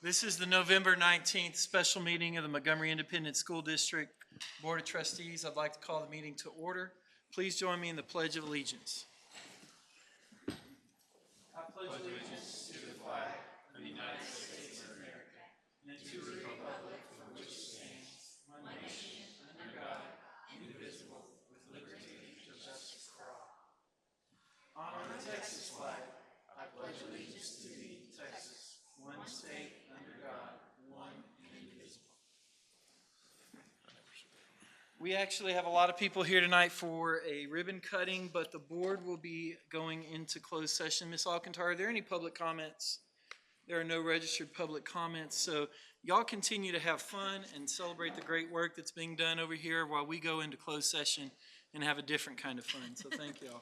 This is the November 19th special meeting of the Montgomery Independent School District Board of Trustees. I'd like to call the meeting to order. Please join me in the Pledge of Allegiance. I pledge allegiance to the flag of the United States of America and to the republic for which it stands, one nation, under God, indivisible, with liberty and justice for all. Honor the Texas flag. I pledge allegiance to thee, Texas, one state, under God, one and indivisible. We actually have a lot of people here tonight for a ribbon cutting, but the board will be going into closed session. Ms. Alcantara, are there any public comments? There are no registered public comments, so y'all continue to have fun and celebrate the great work that's being done over here while we go into closed session and have a different kind of fun. So thank y'all.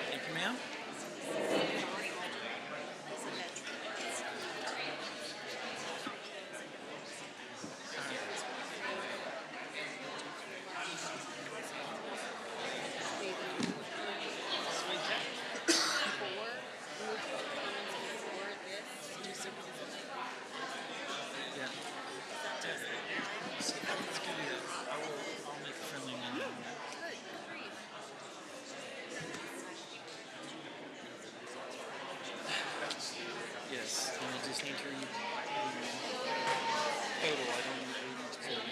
Thank you, ma'am. Yes, and I just need to read total. I don't need to read each total.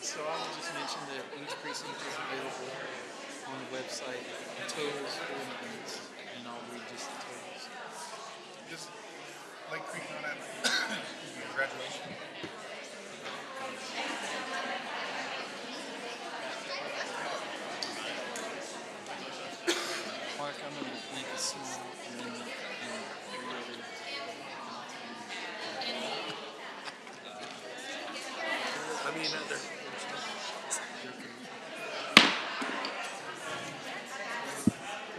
So I will just mention that each precinct is available on the website, the totals for the minutes, and I'll read just the totals. Just like creeping on that graduation. Mark, I'm going to make a small amendment and three other.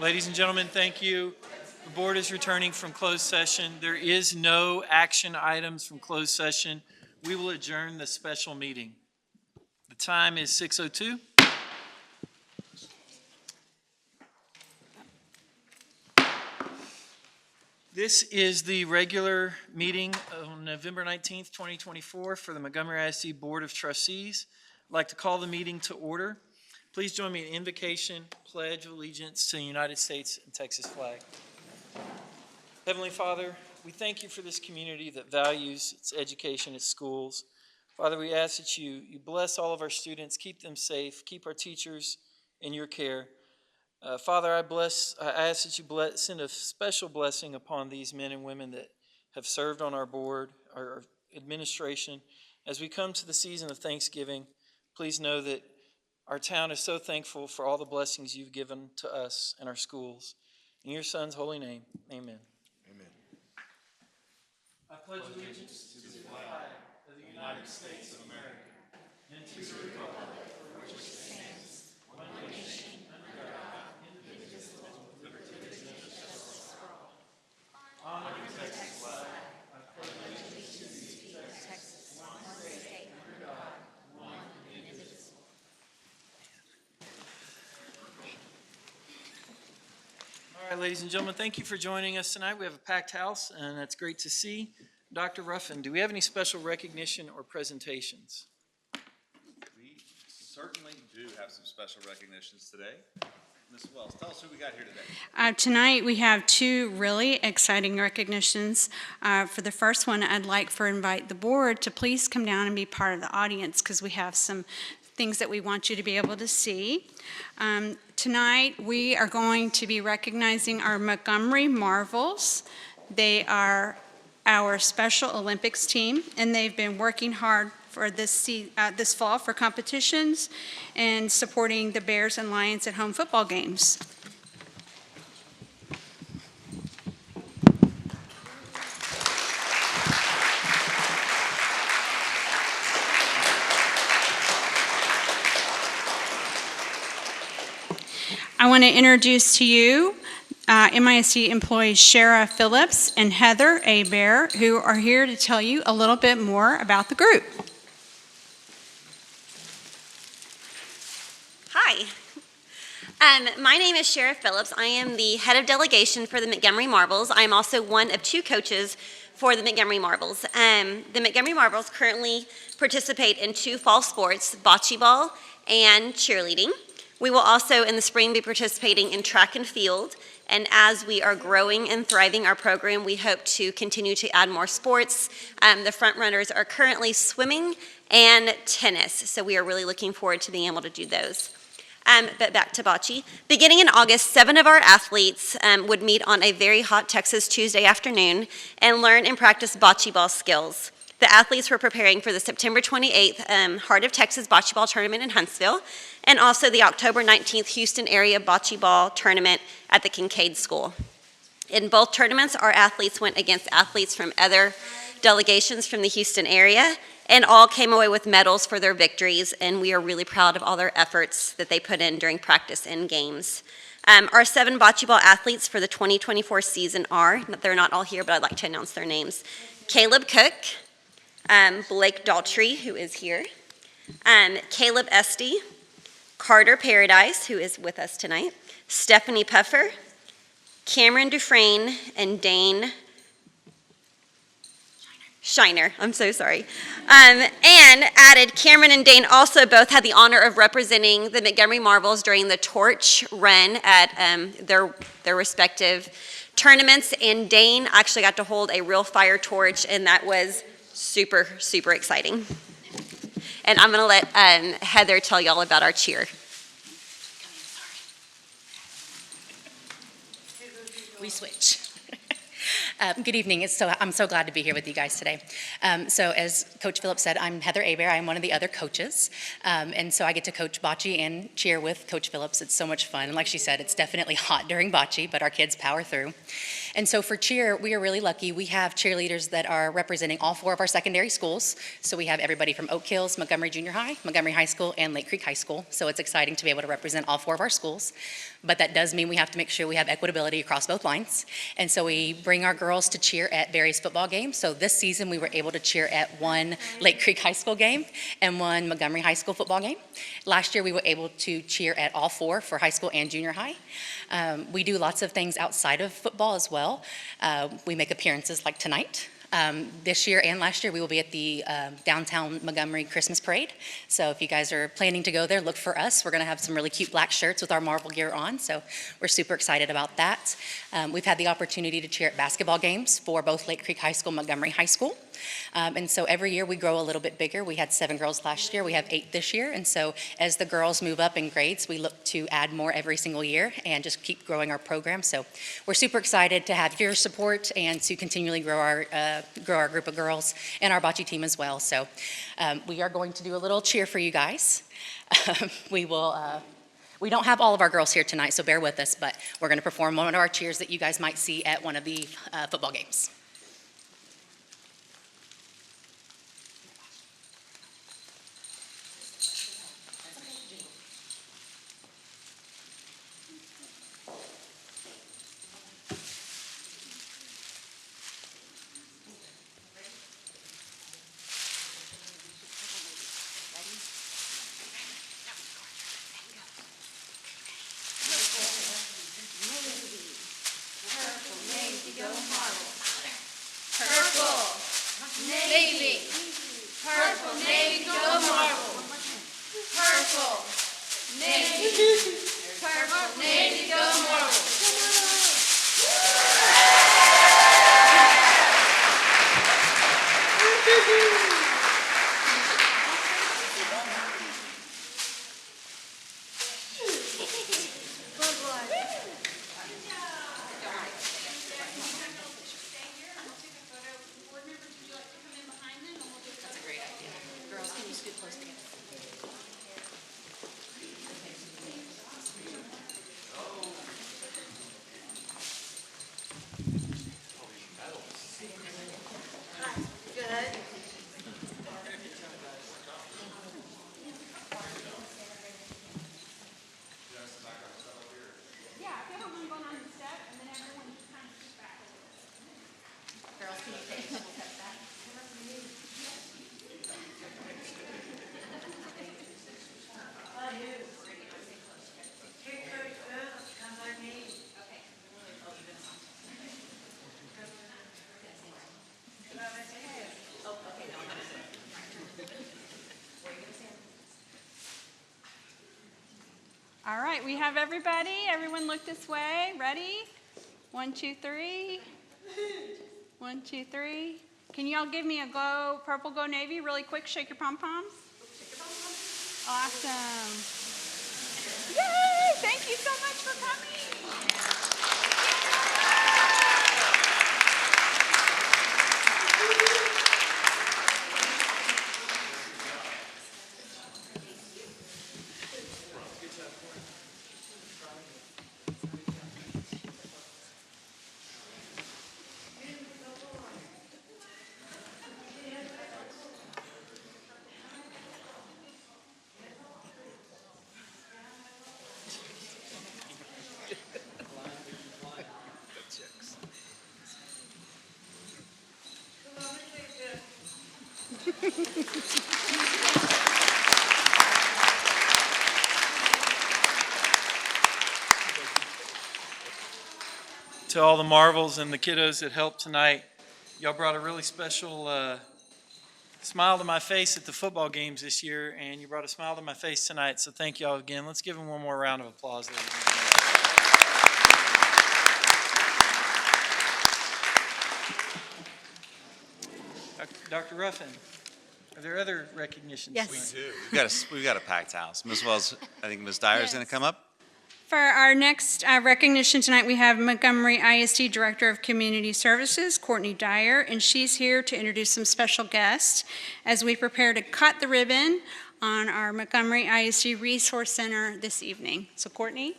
Ladies and gentlemen, thank you. The board is returning from closed session. There is no action items from closed session. We will adjourn the special meeting. The time is 6:02. This is the regular meeting on November 19th, 2024 for the Montgomery ISD Board of Trustees. I'd like to call the meeting to order. Please join me in invocation, pledge of allegiance to the United States and Texas flag. Heavenly Father, we thank you for this community that values its education, its schools. Father, we ask that you bless all of our students, keep them safe, keep our teachers in your care. Father, I ask that you send a special blessing upon these men and women that have served on our board, our administration. As we come to the season of Thanksgiving, please know that our town is so thankful for all the blessings you've given to us and our schools. In your Son's holy name, amen. Amen. I pledge allegiance to the flag of the United States of America and to the republic for which it stands, one nation, under God, indivisible, with liberty and justice for all. Honor the Texas flag. I pledge allegiance to thee, Texas, one state, under God, one and indivisible. All right, ladies and gentlemen, thank you for joining us tonight. We have a packed house, and that's great to see. Dr. Ruffin, do we have any special recognition or presentations? We certainly do have some special recognitions today. Ms. Wells, tell us who we got here today. Tonight we have two really exciting recognitions. For the first one, I'd like to invite the board to please come down and be part of the audience because we have some things that we want you to be able to see. Tonight, we are going to be recognizing our Montgomery Marvels. They are our Special Olympics team, and they've been working hard for this fall for competitions and supporting the Bears and Lions at home football games. I want to introduce to you MISD employees Shara Phillips and Heather Bear, who are here to tell you a little bit more about the group. Hi. My name is Shara Phillips. I am the head of delegation for the Montgomery Marvels. I am also one of 2 coaches for the Montgomery Marvels. The Montgomery Marvels currently participate in 2 fall sports, bocce ball and cheerleading. We will also in the spring be participating in track and field, and as we are growing and thriving our program, we hope to continue to add more sports. The front runners are currently swimming and tennis, so we are really looking forward to being able to do those. But back to bocce. Beginning in August, 7 of our athletes would meet on a very hot Texas Tuesday afternoon and learn and practice bocce ball skills. The athletes were preparing for the September 28th Heart of Texas Bocce Ball Tournament in Huntsville, and also the October 19th Houston area Bocce Ball Tournament at the Kincaid School. In both tournaments, our athletes went against athletes from other delegations from the Houston area, and all came away with medals for their victories, and we are really proud of all their efforts that they put in during practice and games. Our 7 bocce ball athletes for the 2024 season are, they're not all here, but I'd like to announce their names. Caleb Cook, Blake Daltrey, who is here, Caleb Esty, Carter Paradise, who is with us tonight, Stephanie Puffer, Cameron Dufresne, and Dane Shiner, I'm so sorry. And added, Cameron and Dane also both had the honor of representing the Montgomery Marvels during the torch run at their respective tournaments, and Dane actually got to hold a real fire torch, and that was super, super exciting. And I'm going to let Heather tell y'all about our cheer. We switch. Good evening. I'm so glad to be here with you guys today. So as Coach Phillips said, I'm Heather Bear. I'm one of the other coaches. And so I get to coach bocce and cheer with Coach Phillips. It's so much fun. And like she said, it's definitely hot during bocce, but our kids power through. And so for cheer, we are really lucky. We have cheerleaders that are representing all 4 of our secondary schools. So we have everybody from Oak Hills, Montgomery Junior High, Montgomery High School, and Lake Creek High School. So it's exciting to be able to represent all 4 of our schools. But that does mean we have to make sure we have equitability across both lines. And so we bring our girls to cheer at various football games. So this season we were able to cheer at 1 Lake Creek High School game and 1 Montgomery High School football game. Last year we were able to cheer at all 4 for high school and junior high. We do lots of things outside of football as well. We make appearances like tonight. This year and last year, we will be at the downtown Montgomery Christmas Parade. So if you guys are planning to go there, look for us. We're going to have some really cute black shirts with our Marvel gear on, so we're super excited about that. We've had the opportunity to cheer at basketball games for both Lake Creek High School, Montgomery High School. And so every year we grow a little bit bigger. We had 7 girls last year. We have 8 this year. And so as the girls move up in grades, we look to add more every single year and just keep growing our program. So we're super excited to have your support and to continually grow our group of girls and our bocce team as well. So we are going to do a little cheer for you guys. We don't have all of our girls here tonight, so bear with us, but we're going to perform one of our cheers that you guys might see at one of the football games. All right, we have everybody. Everyone look this way. Ready? 1, 2, 3. 1, 2, 3. Can you all give me a go purple, go navy really quick? Shake your pom-poms. Awesome. Yay! Thank you so much for coming. To all the Marvels and the kiddos that helped tonight, y'all brought a really special smile to my face at the football games this year, and you brought a smile to my face tonight, so thank y'all again. Let's give them one more round of applause, ladies and gentlemen. Dr. Ruffin, are there other recognitions? Yes. tonight? We've got a packed house. Ms. Wells, I think Ms. Dyer is going to come up. For our next recognition tonight, we have Montgomery ISD Director of Community Services, Courtney Dyer, and she's here to introduce some special guests as we prepare to cut the ribbon on our Montgomery ISD Resource Center this evening. So Courtney?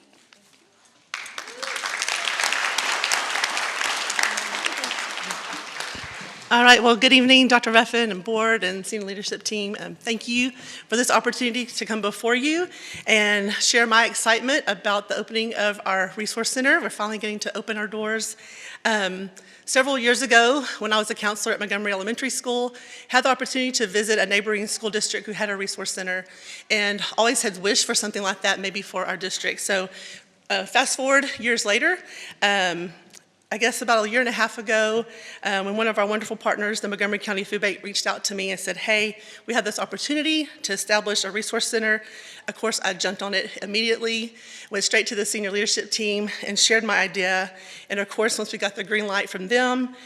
All right, well, good evening, Dr. Ruffin and board and senior leadership team. Thank you for this opportunity to come before you and share my excitement about the opening of our resource center. We're finally getting to open our doors. Several years ago, when I was a counselor at Montgomery Elementary School, had the opportunity to visit a neighboring school district who had a resource center and always had wished for something like that maybe for our district. So fast forward years later, I guess about 1.5 years ago, when one of our wonderful partners, the Montgomery County Food Bank, reached out to me and said, hey, we have this opportunity to establish a resource center. Of course, I jumped on it immediately, went straight to the senior leadership team and shared my idea. And of course, once we got the green light from them,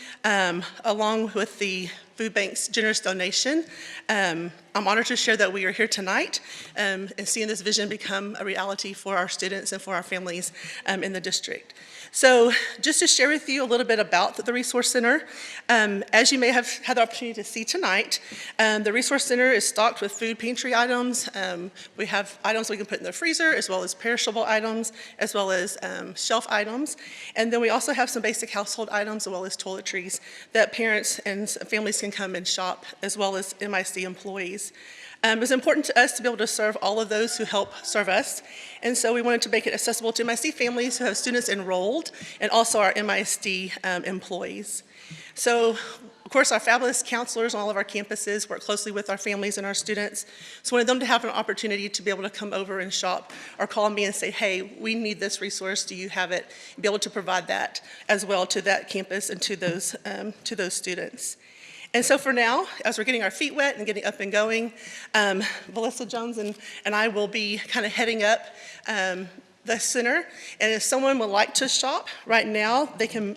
along with the food bank's generous donation, I'm honored to share that we are here tonight and seeing this vision become a reality for our students and for our families in the district. So just to share with you a little bit about the Resource Center, as you may have had the opportunity to see tonight, the Resource Center is stocked with food pantry items. We have items we can put in the freezer, as well as perishable items, as well as shelf items. And then we also have some basic household items, as well as toiletries that parents and families can come and shop, as well as MIC employees. It's important to us to be able to serve all of those who help serve us. And so we wanted to make it accessible to MIC families who have students enrolled and also our MISD employees. So, of course, our fabulous counselors on all of our campuses work closely with our families and our students. So we wanted them to have an opportunity to be able to come over and shop or call me and say, hey, we need this resource. Do you have it? And be able to provide that as well to that campus and to those students. And so for now, as we're getting our feet wet and getting up and going, Melissa Jones and I will be kind of heading up the center. And if someone would like to shop right now, they can,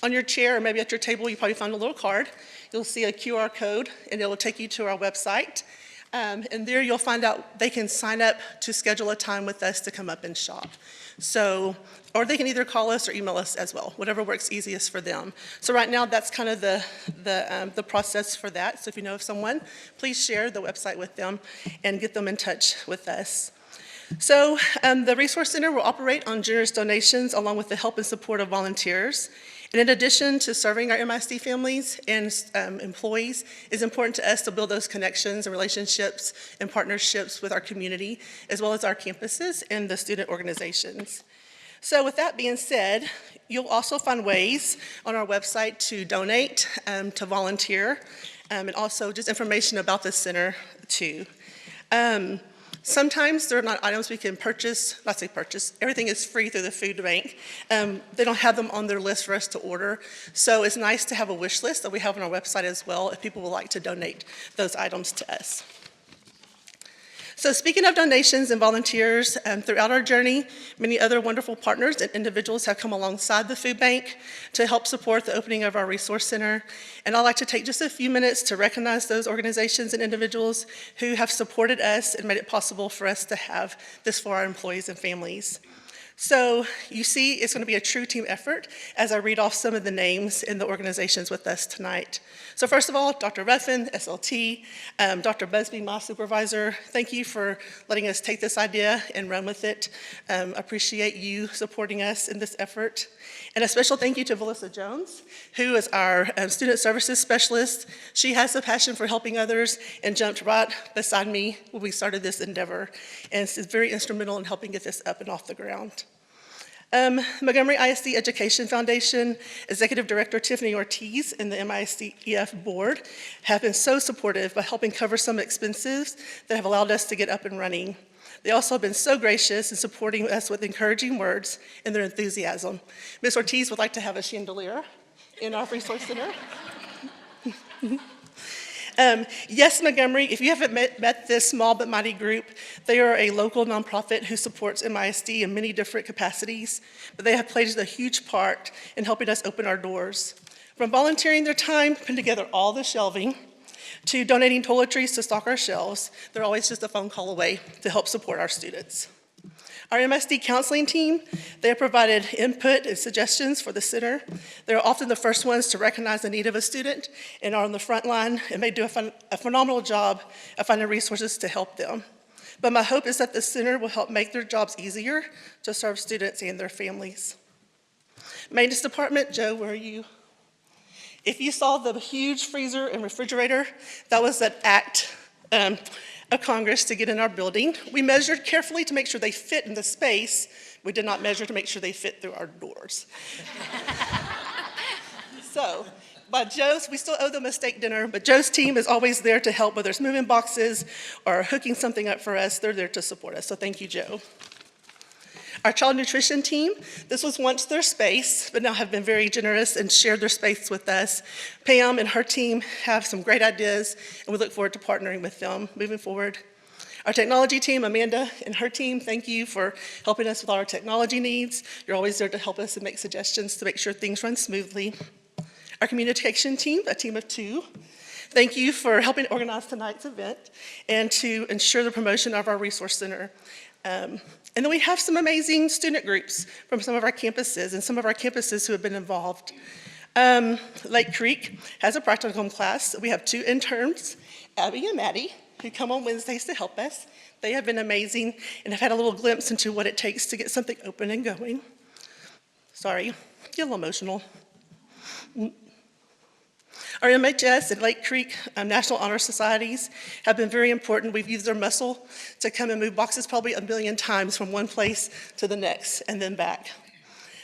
on your chair or maybe at your table, you probably found a little card. You'll see a QR code and it will take you to our website. And there you'll find out they can sign up to schedule a time with us to come up and shop. So, or they can either call us or email us as well, whatever works easiest for them. So right now, that's kind of the process for that. So if you know of someone, please share the website with them and get them in touch with us. So the Resource Center will operate on generous donations along with the help and support of volunteers. And in addition to serving our MISD families and employees, it's important to us to build those connections and relationships and partnerships with our community, as well as our campuses and the student organizations. So with that being said, you'll also find ways on our website to donate, to volunteer, and also just information about the center too. Sometimes there are not items we can purchase, not say purchase, everything is free through the food bank. They don't have them on their list for us to order. So it's nice to have a wish list that we have on our website as well if people would like to donate those items to us. So speaking of donations and volunteers, throughout our journey, many other wonderful partners and individuals have come alongside the food bank to help support the opening of our resource center. And I'd like to take just a few minutes to recognize those organizations and individuals who have supported us and made it possible for us to have this for our employees and families. So you see, it's going to be a true team effort as I read off some of the names in the organizations with us tonight. So first of all, Dr. Ruffin, SLT, Dr. Busby, my supervisor, thank you for letting us take this idea and run with it. Appreciate you supporting us in this effort. And a special thank you to Melissa Jones, who is our student services specialist. She has a passion for helping others and jumped right beside me when we started this endeavor. And is very instrumental in helping get this up and off the ground. Montgomery ISD Education Foundation, Executive Director Tiffany Ortiz and the MISD-EF board have been so supportive by helping cover some expenses that have allowed us to get up and running. They also have been so gracious in supporting us with encouraging words and their enthusiasm. Ms. Ortiz would like to have a chandelier in our resource center. Yes, Montgomery, if you haven't met this small but mighty group, they are a local nonprofit who supports MISD in many different capacities, but they have played a huge part in helping us open our doors. From volunteering their time, putting together all the shelving, to donating toiletries to stock our shelves, they're always just a phone call away to help support our students. Our MSD counseling team, they have provided input and suggestions for the center. They're often the first ones to recognize the need of a student and are on the front line, and they do a phenomenal job of finding resources to help them. But my hope is that the center will help make their jobs easier to serve students and their families. Maintenance department, Joe, where are you? If you saw the huge freezer and refrigerator, that was an act of Congress to get in our building. We measured carefully to make sure they fit in the space. We did not measure to make sure they fit through our doors. So, but we still owe them a steak dinner, but Joe's team is always there to help, whether it's moving boxes or hooking something up for us. They're there to support us, so thank you, Joe. Our child nutrition team, this was once their space, but now have been very generous and shared their space with us. Pam and her team have some great ideas, and we look forward to partnering with them moving forward. Our technology team, Amanda and her team, thank you for helping us with all our technology needs. You're always there to help us and make suggestions to make sure things run smoothly. Our communication team, a team of 2, thank you for helping organize tonight's event and to ensure the promotion of our resource center. And then we have some amazing student groups from some of our campuses and some of our campuses who have been involved. Lake Creek has a practicum class. We have 2 interns, Abby and Maddie, who come on Wednesdays to help us. They have been amazing and have had a little glimpse into what it takes to get something open and going. Sorry, get a little emotional. Our MHS and Lake Creek National Honor Societies have been very important. We've used their muscle to come and move boxes probably 1 million times from one place to the next and then back.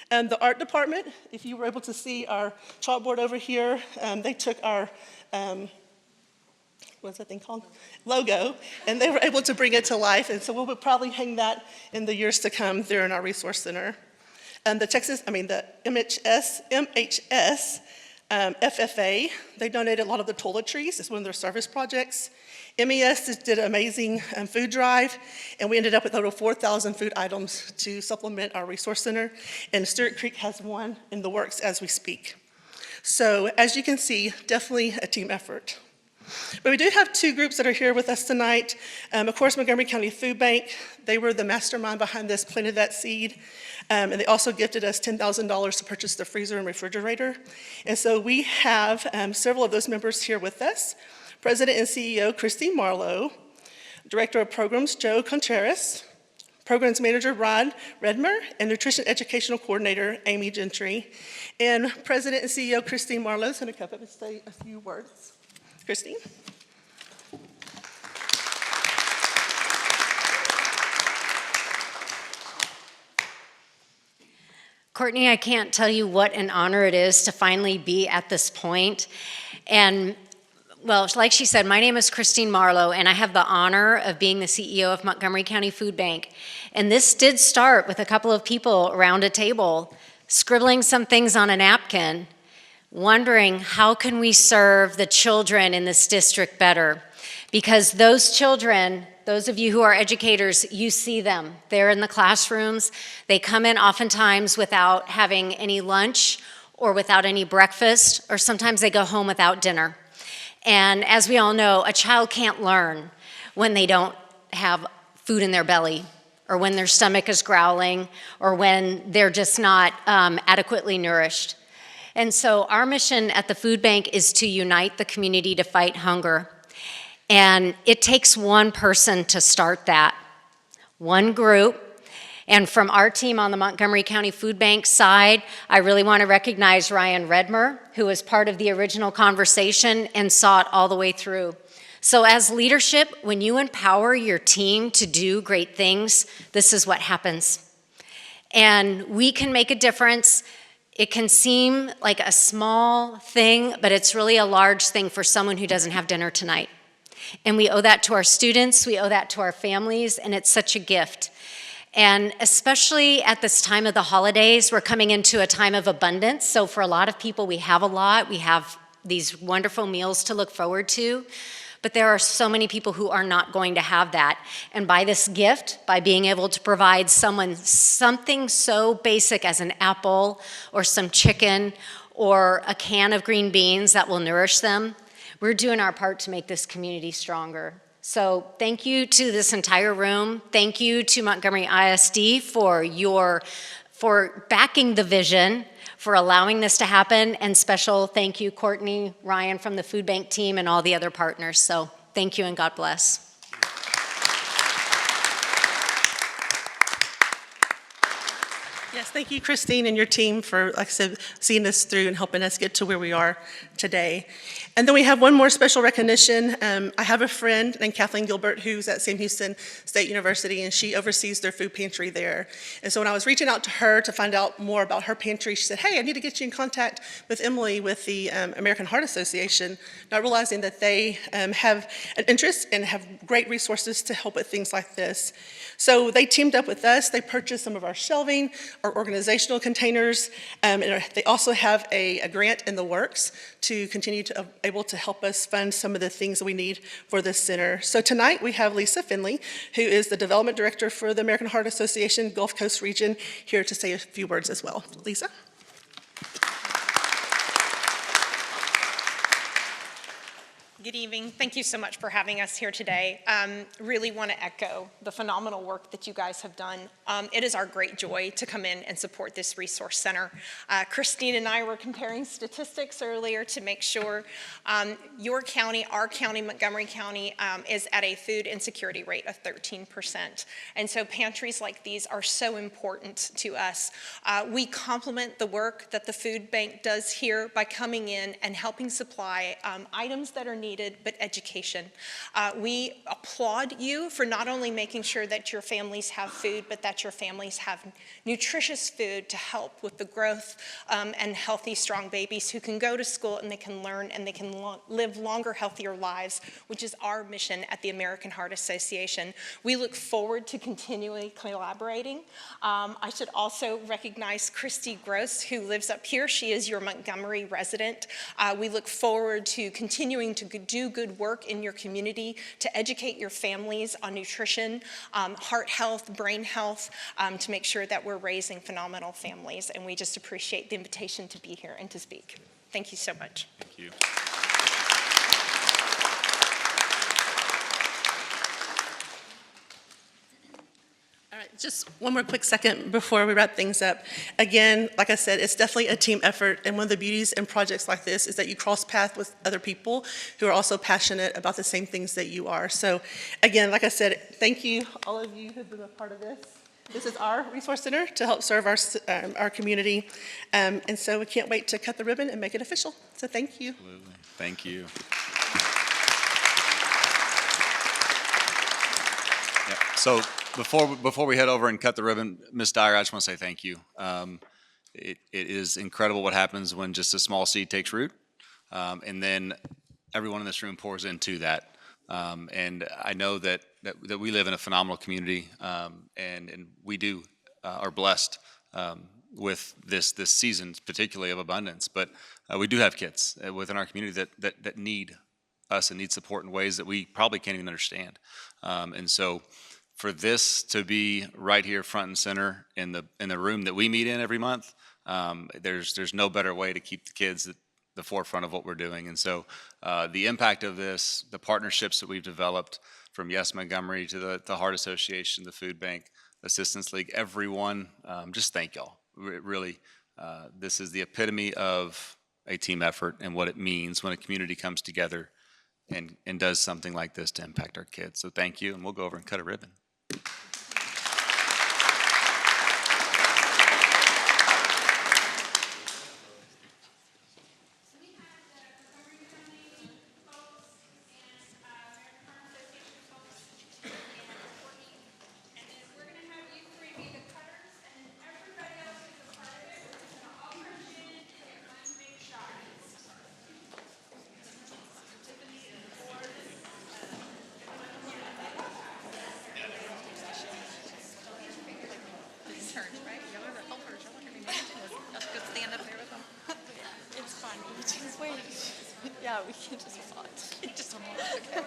The art department, if you were able to see our chalkboard over here, they took our, what's that thing called? Logo, and they were able to bring it to life, and so we will probably hang that in the years to come there in our resource center. And the MHS FFA, they donated a lot of the toiletries. It's one of their service projects. MES did an amazing food drive, and we ended up with over 4,000 food items to supplement our resource center. And Stewart Creek has one in the works as we speak. So as you can see, definitely a team effort. But we do have 2 groups that are here with us tonight. Of course, Montgomery County Food Bank, they were the mastermind behind this, planted that seed. And they also gifted us $10,000 to purchase the freezer and refrigerator. And so we have several of those members here with us. President and CEO Christine Marlowe, Director of Programs Joe Contreras, Programs Manager Rod Redmer, and Nutrition Educational Coordinator Amy Gentry. And President and CEO Christine Marlowe is going to come up and say a few words. Christine? Courtney, I can't tell you what an honor it is to finally be at this point. And, well, like she said, my name is Christine Marlowe, and I have the honor of being the CEO of Montgomery County Food Bank. And this did start with a couple of people around a table scribbling some things on a napkin, wondering how can we serve the children in this district better? Because those children, those of you who are educators, you see them. They're in the classrooms. They come in oftentimes without having any lunch or without any breakfast, or sometimes they go home without dinner. And as we all know, a child can't learn when they don't have food in their belly, or when their stomach is growling, or when they're just not adequately nourished. And so our mission at the food bank is to unite the community to fight hunger. And it takes one person to start that, one group. And from our team on the Montgomery County Food Bank side, I really want to recognize Ryan Redmer, who was part of the original conversation and saw it all the way through. So as leadership, when you empower your team to do great things, this is what happens. And we can make a difference. It can seem like a small thing, but it's really a large thing for someone who doesn't have dinner tonight. And we owe that to our students, we owe that to our families, and it's such a gift. And especially at this time of the holidays, we're coming into a time of abundance. So for a lot of people, we have a lot. We have these wonderful meals to look forward to. But there are so many people who are not going to have that. And by this gift, by being able to provide someone something so basic as an apple or some chicken or a can of green beans that will nourish them, we're doing our part to make this community stronger. So thank you to this entire room. Thank you to Montgomery ISD for backing the vision, for allowing this to happen, and special thank you, Courtney, Ryan from the food bank team, and all the other partners. So thank you and God bless. Yes, thank you, Christine, and your team for, like I said, seeing us through and helping us get to where we are today. And then we have one more special recognition. I have a friend named Kathleen Gilbert who's at Sam Houston State University, and she oversees their food pantry there. And so when I was reaching out to her to find out more about her pantry, she said, hey, I need to get you in contact with Emily with the American Heart Association, not realizing that they have an interest and have great resources to help with things like this. So they teamed up with us. They purchased some of our shelving, our organizational containers, and they also have a grant in the works to continue to able to help us fund some of the things that we need for this center. So tonight we have Lisa Finley, who is the development director for the American Heart Association Gulf Coast region, here to say a few words as well. Lisa? Good evening. Thank you so much for having us here today. Really want to echo the phenomenal work that you guys have done. It is our great joy to come in and support this resource center. Christine and I were comparing statistics earlier to make sure your county, our county, Montgomery County, is at a food insecurity rate of 13%. And so pantries like these are so important to us. We complement the work that the food bank does here by coming in and helping supply items that are needed, but education. We applaud you for not only making sure that your families have food, but that your families have nutritious food to help with the growth and healthy, strong babies who can go to school and they can learn and they can live longer, healthier lives, which is our mission at the American Heart Association. We look forward to continually collaborating. I should also recognize Christy Gross, who lives up here. She is your Montgomery resident. We look forward to continuing to do good work in your community, to educate your families on nutrition, heart health, brain health, to make sure that we're raising phenomenal families. And we just appreciate the invitation to be here and to speak. Thank you so much. Thank you. All right, just one more quick second before we wrap things up. Again, like I said, it's definitely a team effort, and one of the beauties in projects like this is that you cross paths with other people who are also passionate about the same things that you are. So again, like I said, thank you, all of you who've been a part of this. This is our resource center to help serve our community, and so we can't wait to cut the ribbon and make it official. So thank you. Absolutely. Thank you. Yeah. So before we head over and cut the ribbon, Ms. Dyer, I just want to say thank you. it is incredible what happens when just a small seed takes root, and then everyone in this room pours into that. And I know that we live in a phenomenal community, and we do are blessed with this season, particularly of abundance. But we do have kids within our community that need us and need support in ways that we probably can't even understand. And so, for this to be right here, front and center in the room that we meet in every month, there's no better way to keep the kids at the forefront of what we're doing. And so, the impact of this, the partnerships that we've developed, from Yes Montgomery to the Heart Association, the Food Bank, Assistance League, everyone, just thank y'all. Really, this is the epitome of a team effort and what it means when a community comes together and does something like this to impact our kids. So thank you, and we'll go over and cut a ribbon. Yeah, we can just watch. Just watch. Okay.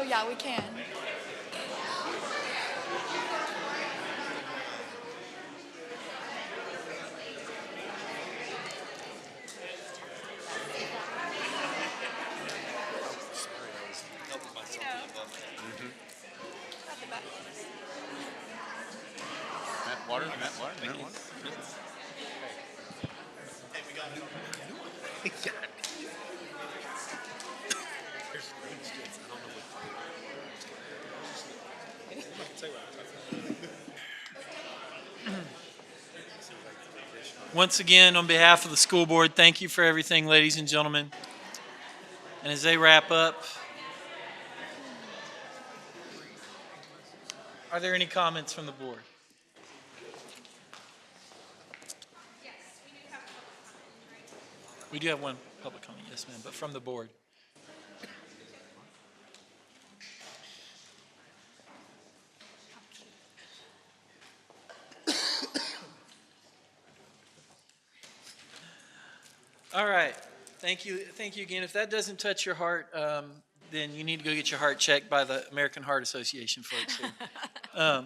Oh yeah, we can. Water? Once again, on behalf of the school board, thank you for everything, ladies and gentlemen. And as they wrap up, are there any comments from the board? We do have one public comment, yes, ma'am, but from the board. All right, thank you again. If that doesn't touch your heart, then you need to go get your heart checked by the American Heart Association folks here.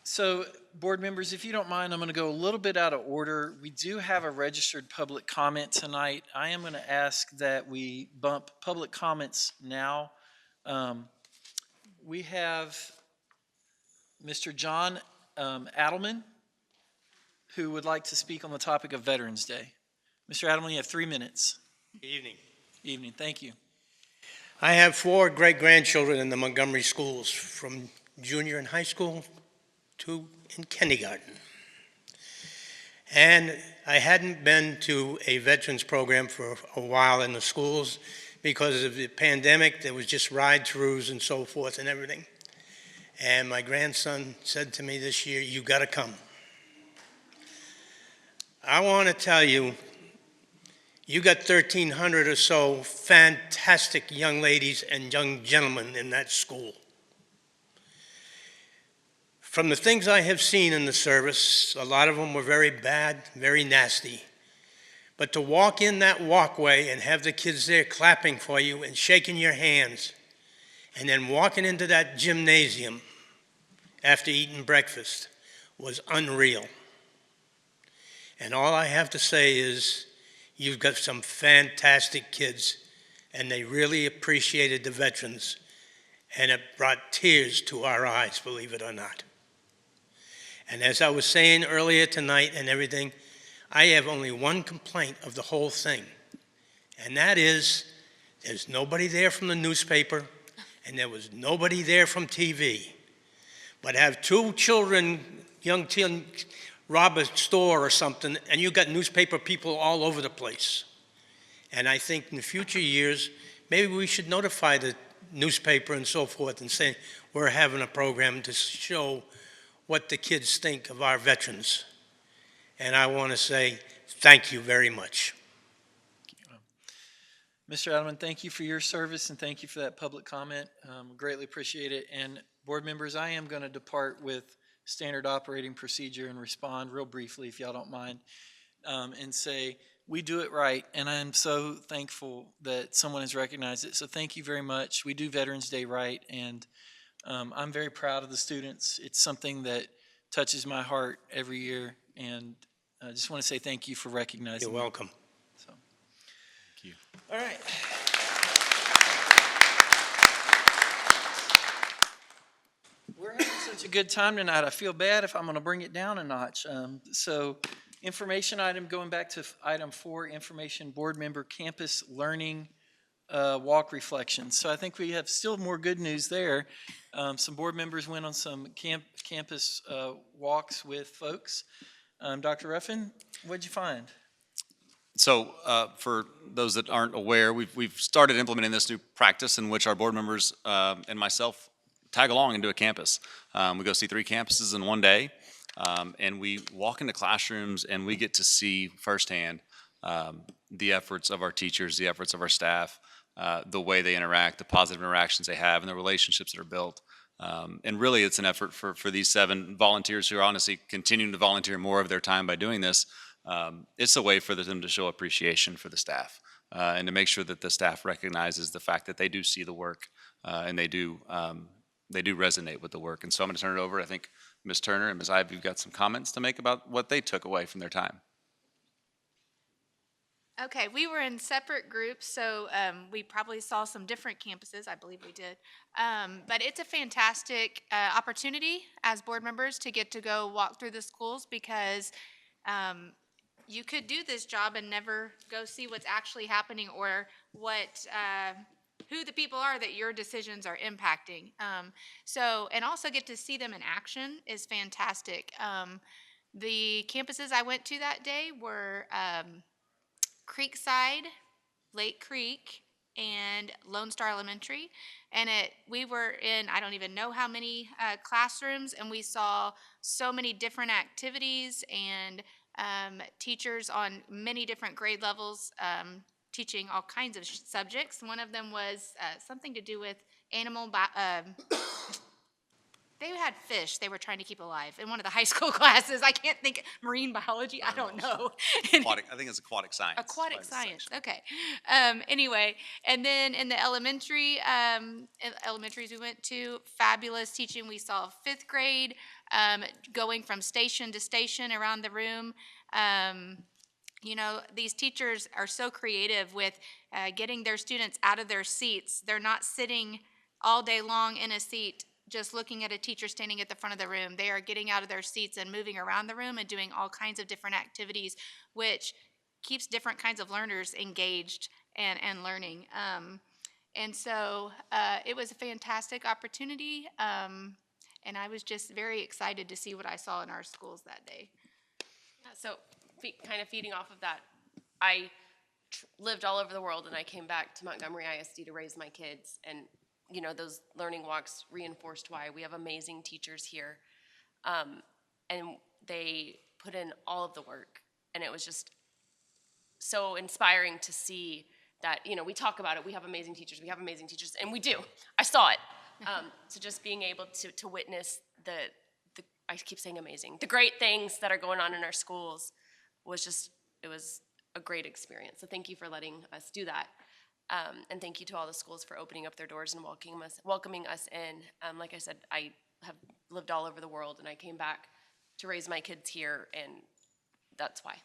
So, board members, if you don't mind, I'm going to go a little bit out of order. We do have a registered public comment tonight. I am going to ask that we bump public comments now. We have Mr. John Adelman, who would like to speak on the topic of Veterans Day. Mr. Adelman, you have 3 minutes. Good evening. Evening, thank you. I have 4 great-grandchildren in the Montgomery schools, from junior and high school two in kindergarten. And I hadn't been to a veterans program for a while in the schools because of the pandemic. There was just ride-throughs and so forth and everything. And my grandson said to me this year, "You got to come." I want to tell you, you got 1,300 or so fantastic young ladies and young gentlemen in that school. From the things I have seen in the service, a lot of them were very bad, very nasty. But to walk in that walkway and have the kids there clapping for you and shaking your hands, and then walking into that gymnasium after eating breakfast was unreal. And all I have to say is, you've got some fantastic kids, and they really appreciated the veterans, and it brought tears to our eyes, believe it or not. And as I was saying earlier tonight and everything, I have only one complaint of the whole thing, and that is there's nobody there from the newspaper, and there was nobody there from TV. But have two children, young teen, rob a store or something, and you got newspaper people all over the place. And I think in the future years, maybe we should notify the newspaper and so forth and say we're having a program to show what the kids think of our veterans. And I want to say thank you very much. Mr. Adelman, thank you for your service and thank you for that public comment. Greatly appreciate it. And board members, I am going to depart with standard operating procedure and respond real briefly, if y'all don't mind, and say we do it right. And I'm so thankful that someone has recognized it. So thank you very much. We do Veterans Day right. And I'm very proud of the students. It's something that touches my heart every year. And I just want to say thank you for recognizing You're welcome. So. Thank you. All right. We're having such a good time tonight. I feel bad if I'm going to bring it down a notch. So information item, going back to item 4, information board member campus learning walk reflections. So I think we have still more good news there. Some board members went on some campus walks with folks. Dr. Ruffin, what'd you find? So for those that aren't aware, we've started implementing this new practice in which our board members and myself tag along into a campus. We go see 3 campuses in one day, and we walk into classrooms and we get to see firsthand the efforts of our teachers, the efforts of our staff, the way they interact, the positive interactions they have, and the relationships that are built. And really, it's an effort for these 7 volunteers who are honestly continuing to volunteer more of their time by doing this. It's a way for them to show appreciation for the staff and to make sure that the staff recognizes the fact that they do see the work and they do resonate with the work. And so I'm going to turn it over. I think Ms. Turner and Ms. Ivey have got some comments to make about what they took away from their time. Okay, we were in separate groups, so we probably saw some different campuses. I believe we did. But it's a fantastic opportunity as board members to get to go walk through the schools because you could do this job and never go see what's actually happening or what who the people are that your decisions are impacting. And also get to see them in action is fantastic. The campuses I went to that day were Creekside, Lake Creek, and Lone Star Elementary. And we were in, I don't even know how many classrooms, and we saw so many different activities and teachers on many different grade levels teaching all kinds of subjects. One of them was something to do with they had fish they were trying to keep alive in one of the high school classes. I can't think, marine biology, I don't know. I think it's aquatic science. Aquatic science, okay. Anyway, and then in the elementaries we went to, fabulous teaching. We saw 5th grade going from station to station around the room. You know, these teachers are so creative with getting their students out of their seats. They're not sitting all day long in a seat just looking at a teacher standing at the front of the room. They are getting out of their seats and moving around the room and doing all kinds of different activities, which keeps different kinds of learners engaged and learning. And so it was a fantastic opportunity. And I was just very excited to see what I saw in our schools that day. Yeah, so kind of feeding off of that, I lived all over the world and I came back to Montgomery ISD to raise my kids. And, you know, those learning walks reinforced why we have amazing teachers here. And they put in all of the work. And it was just so inspiring to see that, you know, we talk about it, we have amazing teachers, and we do. I saw it. So just being able to witness the, I keep saying amazing, the great things that are going on in our schools was just, it was a great experience. So thank you for letting us do that. And thank you to all the schools for opening up their doors and welcoming us in. Like I said, I have lived all over the world and I came back to raise my kids here, and that's why.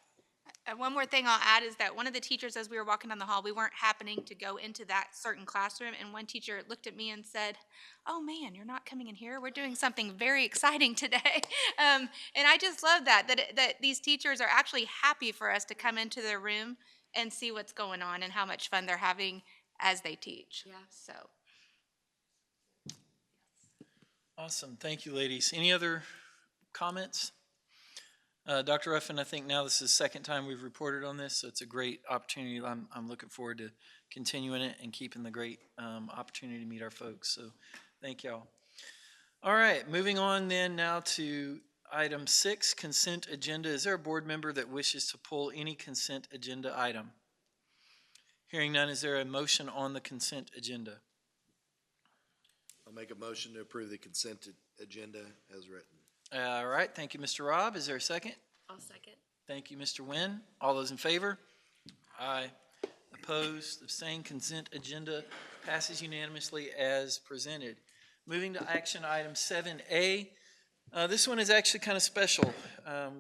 One more thing I'll add is that one of the teachers, as we were walking down the hall, we weren't happening to go into that certain classroom, and one teacher looked at me and said, "Oh man, you're not coming in here. We're doing something very exciting today." And I just love that these teachers are actually happy for us to come into their room and see what's going on and how much fun they're having as they teach. Yeah. So. Awesome. Thank you, ladies. Any other comments? Dr. Ruffin, I think now this is the second time we've reported on this, so it's a great opportunity. I'm looking forward to continuing it and keeping the great opportunity to meet our folks. So thank y'all. All right, moving on then now to item 6, consent agenda. Is there a board member that wishes to pull any consent agenda item? Hearing none, is there a motion on the consent agenda? I'll make a motion to approve the consent agenda as written. All right, thank you, Mr. Robb. Is there a second? I'll second. Thank you, Mr. Nguyen. All those in favor? Aye. Opposed, abstained, consent agenda passes unanimously as presented. Moving to action item 7A. This one is actually kind of special.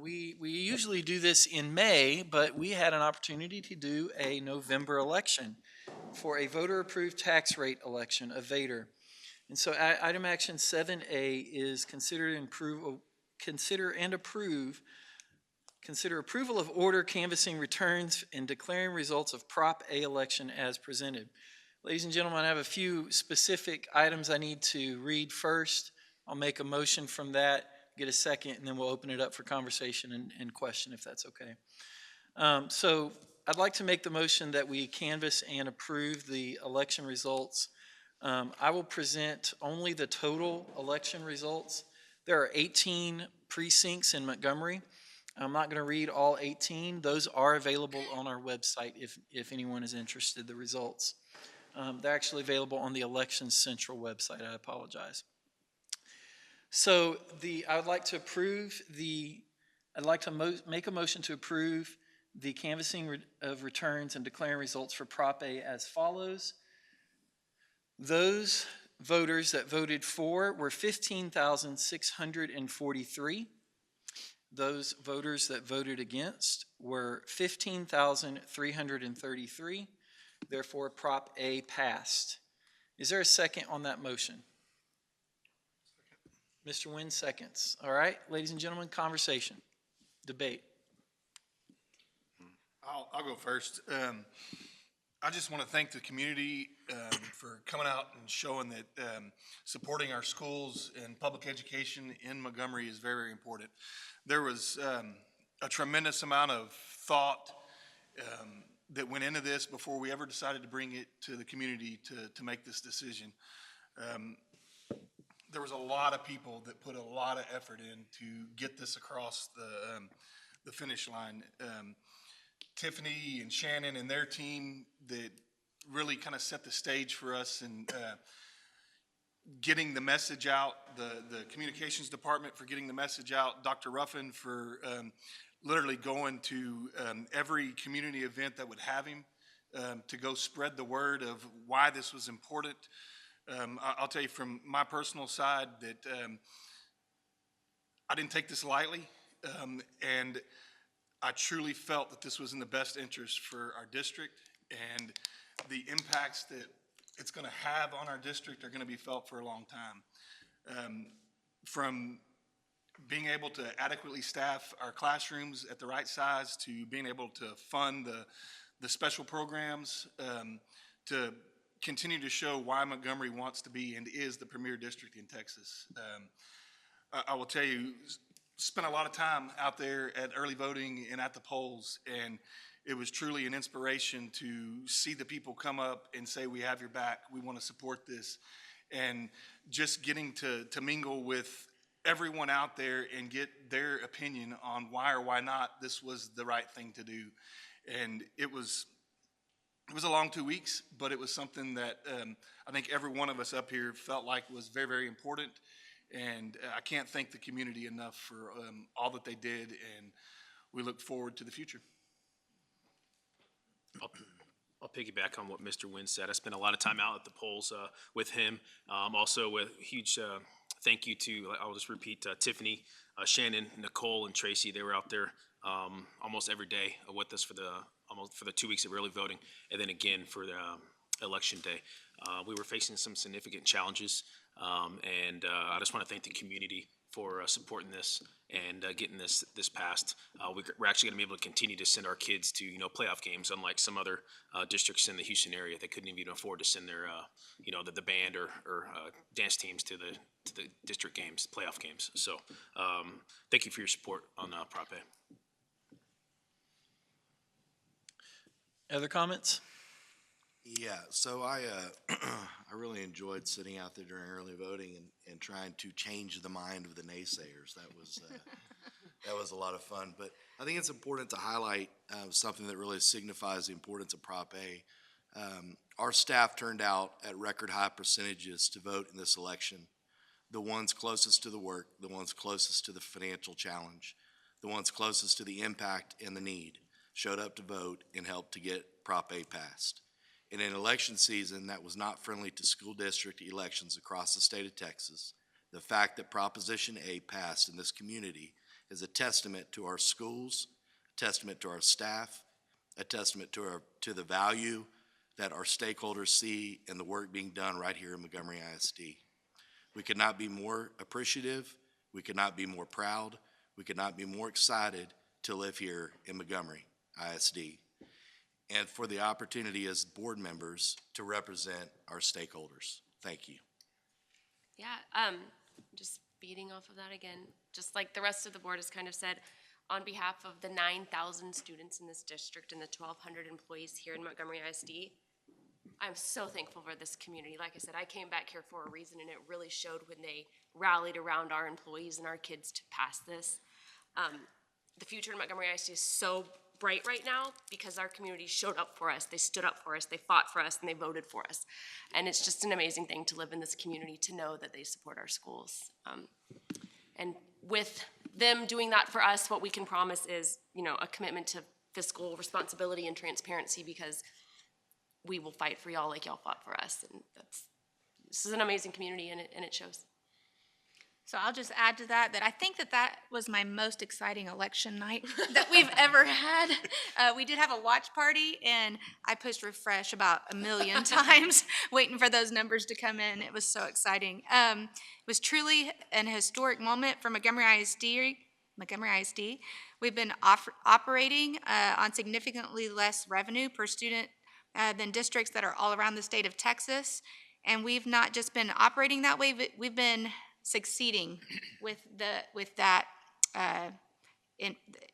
We usually do this in May, but we had an opportunity to do a November election for a voter-approved tax rate election, a VATER. And so item action 7A is consider approval of order canvassing returns and declaring results of Prop A election as presented. Ladies and gentlemen, I have a few specific items I need to read first. I'll make a motion from that, get a second, and then we'll open it up for conversation and question if that's okay. So I'd like to make the motion that we canvass and approve the election results. I will present only the total election results. There are 18 precincts in Montgomery. I'm not going to read all 18. Those are available on our website if anyone is interested, the results. They're actually available on the Elections Central website. I apologize. So I would like to make a motion to approve the canvassing of returns and declaring results for Prop A as follows. Those voters that voted for were 15,643. Those voters that voted against were 15,333. Therefore, Prop A passed. Is there a second on that motion? Mr. Nguyen seconds. All right, ladies and gentlemen, conversation, debate. I'll go first. I just want to thank the community for coming out and showing that supporting our schools and public education in Montgomery is very, very important. There was a tremendous amount of thought that went into this before we ever decided to bring it to the community to make this decision. There was a lot of people that put a lot of effort in to get this across the finish line. Tiffany and Shannon and their team that really kind of set the stage for us and getting the message out, the communications department for getting the message out, Dr. Ruffin for literally going to every community event that would have him to go spread the word of why this was important. I'll tell you from my personal side that I didn't take this lightly, and I truly felt that this was in the best interest for our district, and the impacts that it's going to have on our district are going to be felt for a long time. From being able to adequately staff our classrooms at the right size to being able to fund the special programs, to continue to show why Montgomery wants to be and is the premier district in Texas. I will tell you, spent a lot of time out there at early voting and at the polls, and it was truly an inspiration to see the people come up and say, we have your back, we want to support this. And just getting to mingle with everyone out there and get their opinion on why or why not this was the right thing to do. And it was a long 2 weeks, but it was something that I think every one of us up here felt like was very, very important. And I can't thank the community enough for all that they did, and we look forward to the future. I'll piggyback on what Mr. Wynn said. I spent a lot of time out at the polls with him. Also, with huge thank you to, I'll just repeat, Tiffany, Shannon, Nicole, and Tracy. They were out there almost every day with us for the 2 weeks of early voting, and then again for the election day. We were facing some significant challenges, and I just want to thank the community for supporting this and getting this passed. We're actually going to be able to continue to send our kids to playoff games, unlike some other districts in the Houston area that couldn't even afford to send their the band or dance teams to the district games, playoff games. So thank you for your support on Prop A. Other comments? Yeah, so I really enjoyed sitting out there during early voting and trying to change the mind of the naysayers. That was a lot of fun. But I think it's important to highlight something that really signifies the importance of Prop A. Our staff turned out at record high percentages to vote in this election. The ones closest to the work, the ones closest to the financial challenge, the ones closest to the impact and the need showed up to vote and helped to get Prop A passed. In an election season that was not friendly to school district elections across the state of Texas, the fact that Proposition A passed in this community is a testament to our schools, a testament to our staff, a testament to the value that our stakeholders see in the work being done right here in Montgomery ISD. We could not be more appreciative, we could not be more proud, we could not be more excited to live here in Montgomery ISD, and for the opportunity as board members to represent our stakeholders. Thank you. Yeah, just beating off of that again, just like the rest of the board has kind of said, on behalf of the 9,000 students in this district and the 1,200 employees here in Montgomery ISD, I'm so thankful for this community. Like I said, I came back here for a reason, and it really showed when they rallied around our employees and our kids to pass this. The future in Montgomery ISD is so bright right now because our community showed up for us, they stood up for us, they fought for us, and they voted for us. And it's just an amazing thing to live in this community, to know that they support our schools. And with them doing that for us, what we can promise is, a commitment to fiscal responsibility and transparency, because we will fight for y'all like y'all fought for us. And this is an amazing community, and it shows. So I'll just add to that I think that was my most exciting election night that we've ever had. We did have a watch party, and I pushed refresh about 1 million times waiting for those numbers to come in. It was so exciting. It was truly an historic moment for Montgomery ISD. We've been operating on significantly less revenue per student than districts that are all around the state of Texas. And we've not just been operating that way, but we've been succeeding with that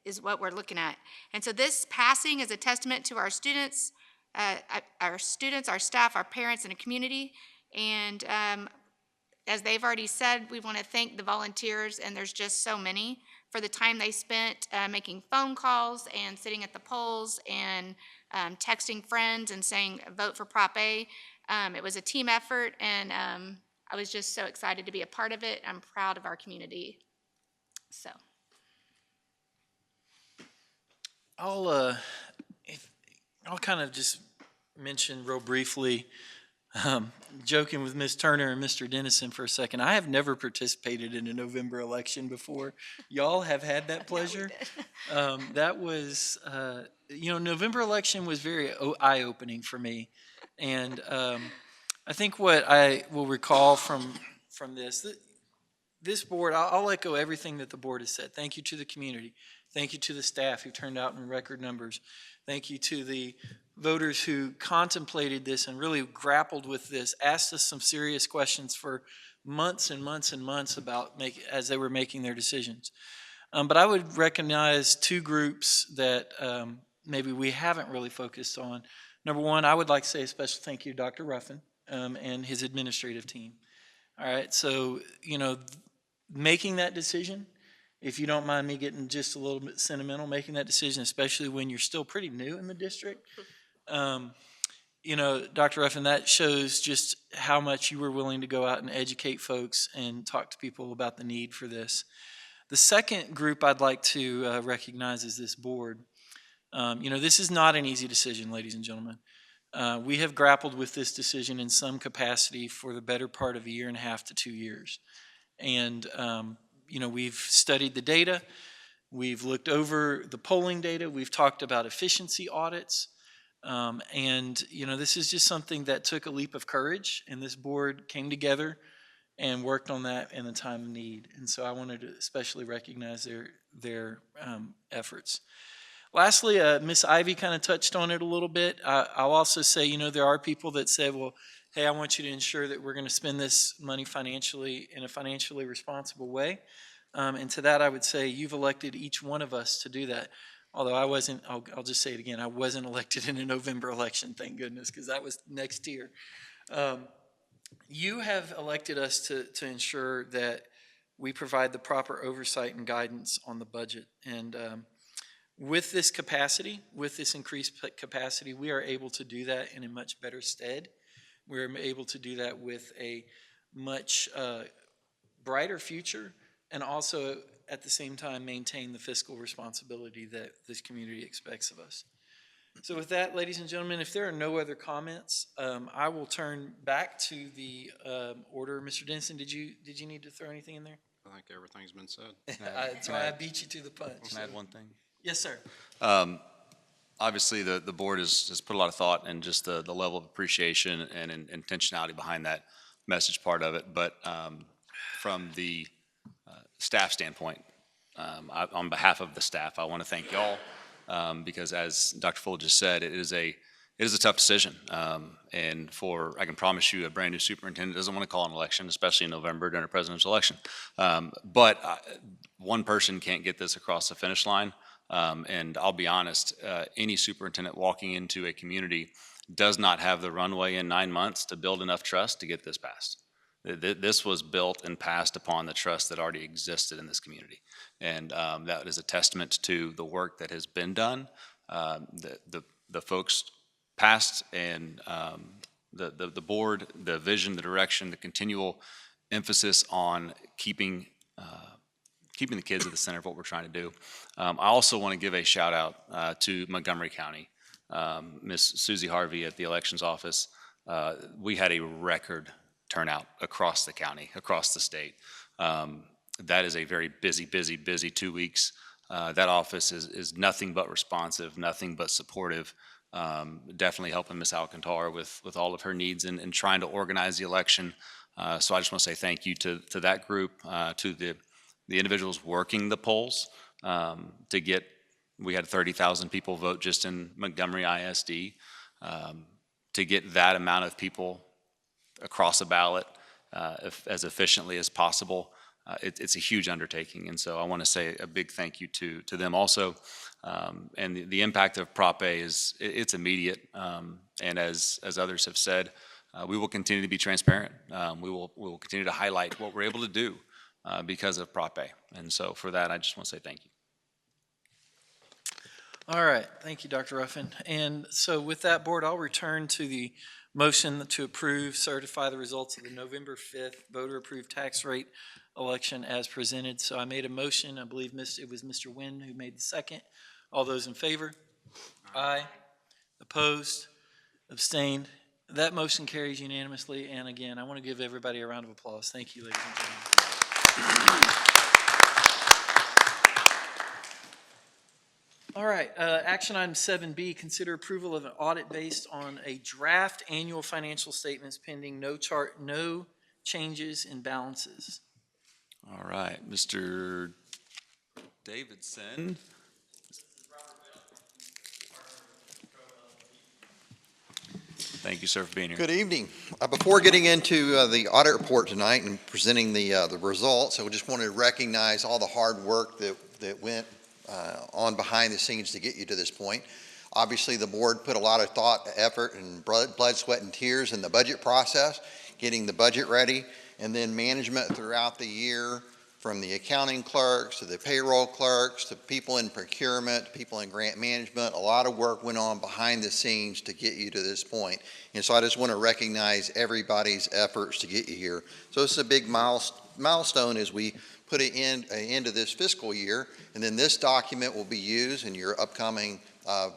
is what we're looking at. And so this passing is a testament to our students, our staff, our parents, and the community. And as they've already said, we want to thank the volunteers, and there's just so many, for the time they spent making phone calls and sitting at the polls and texting friends and saying vote for Prop A. It was a team effort, and I was just so excited to be a part of it. I'm proud of our community. So I'll kind of just mention real briefly, joking with Ms. Turner and Mr. Dennison for a second. I have never participated in a November election before. Y'all have had that pleasure. That was, November election was very eye-opening for me. And I think what I will recall from this board, I'll echo everything that the board has said. Thank you to the community. Thank you to the staff who turned out in record numbers. Thank you to the voters who contemplated this and really grappled with this, asked us some serious questions for months and months and months as they were making their decisions. But I would recognize two groups that maybe we haven't really focused on. Number one, I would like to say a special thank you to Dr. Ruffin and his administrative team. All right, so, making that decision, if you don't mind me getting just a little bit sentimental, making that decision, especially when you're still pretty new in the district, Dr. Ruffin, that shows just how much you were willing to go out and educate folks and talk to people about the need for this. The second group I'd like to recognize is this board. This is not an easy decision, ladies and gentlemen. We have grappled with this decision in some capacity for the better part of a year and a half to 2 years. And, we've studied the data. We've looked over the polling data. We've talked about efficiency audits. This is just something that took a leap of courage, and this board came together and worked on that in the time of need. And so I wanted to especially recognize their efforts. Lastly, Miss Ivy kind of touched on it a little bit. I'll also say, there are people that say, well, hey, I want you to ensure that we're going to spend this money financially in a financially responsible way. And to that, I would say you've elected each one of us to do that. Although I wasn't, I'll just say it again, I wasn't elected in a November election, thank goodness, because that was next year. You have elected us to ensure that we provide the proper oversight and guidance on the budget. And with this capacity, with this increased capacity, we are able to do that in a much better stead. We're able to do that with a much brighter future, and also at the same time maintain the fiscal responsibility that this community expects of us. So with that, ladies and gentlemen, if there are no other comments, I will turn back to the order. Mr. Denson, did you need to throw anything in there? I think everything's been said. That's why I beat you to the punch. Can I add one thing? Yes, sir. Obviously, the board has put a lot of thought and just the level of appreciation and intentionality behind that message part of it. But from the staff standpoint, on behalf of the staff, I want to thank y'all because, as Dr. Full just said, it is a tough decision. And I can promise you, a brand new superintendent doesn't want to call an election, especially in November during a presidential election. But one person can't get this across the finish line. And I'll be honest, any superintendent walking into a community does not have the runway in 9 months to build enough trust to get this passed. This was built and passed upon the trust that already existed in this community. And that is a testament to the work that has been done. The folks passed and the board, the vision, the direction, the continual emphasis on keeping the kids at the center of what we're trying to do. I also want to give a shout out to Montgomery County. Miss Susie Harvey at the elections office. We had a record turnout across the county, across the state. That is a very busy 2 weeks. That office is nothing but responsive, nothing but supportive. Definitely helping Miss Alcantara with all of her needs and trying to organize the election. So I just want to say thank you to that group, to the individuals working the polls we had 30,000 people vote just in Montgomery ISD. To get that amount of people across a ballot as efficiently as possible, it's a huge undertaking. And so I want to say a big thank you to them also. And the impact of Prop A it's immediate. And as others have said, we will continue to be transparent. We will continue to highlight what we're able to do because of Prop A. And so for that, I just want to say thank you. All right. Thank you, Dr. Ruffin. And so with that, board, I'll return to the motion to approve, certify the results of the November 5th voter-approved tax rate election as presented. So I made a motion. I believe it was Mr. Nguyen who made the second. All those in favor? Aye. Opposed? Abstained? That motion carries unanimously. And again, I want to give everybody a round of applause. Thank you, ladies and gentlemen. All right, action item 7B, consider approval of an audit based on a draft annual financial statements pending no changes in balances. All right, Mr. Davidson. Thank you, sir, for being here. Good evening. Before getting into the audit report tonight and presenting the results, I just wanted to recognize all the hard work that went on behind the scenes to get you to this point. Obviously, the board put a lot of thought, effort, and blood, sweat, and tears in the budget process, getting the budget ready, and then management throughout the year, from the accounting clerks to the payroll clerks to people in procurement, people in grant management. A lot of work went on behind the scenes to get you to this point. And so I just want to recognize everybody's efforts to get you here. So this is a big milestone as we put it into this fiscal year. And then this document will be used in your upcoming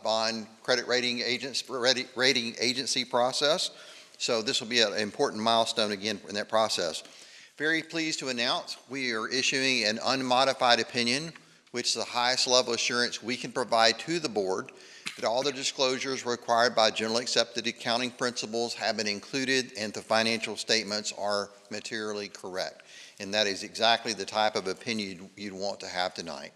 bond credit rating agency process. So this will be an important milestone again in that process. Very pleased to announce we are issuing an unmodified opinion, which is the highest level of assurance we can provide to the board that all the disclosures required by generally accepted accounting principles have been included and the financial statements are materially correct. And that is exactly the type of opinion you'd want to have tonight.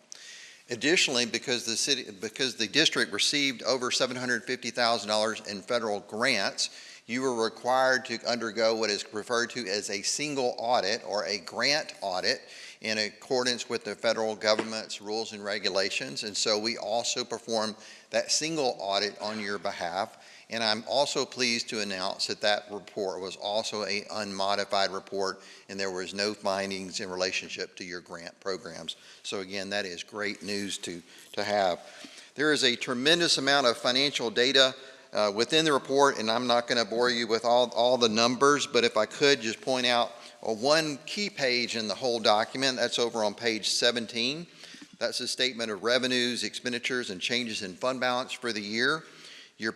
Additionally, because the district received over $750,000 in federal grants, you were required to undergo what is referred to as a single audit or a grant audit in accordance with the federal government's rules and regulations. And so we also performed that single audit on your behalf. And I'm also pleased to announce that that report was also an unmodified report and there was no findings in relationship to your grant programs. So again, that is great news to have. There is a tremendous amount of financial data within the report, and I'm not going to bore you with all the numbers, but if I could just point out one key page in the whole document, that's over on page 17. That's a statement of revenues, expenditures, and changes in fund balance for the year. Your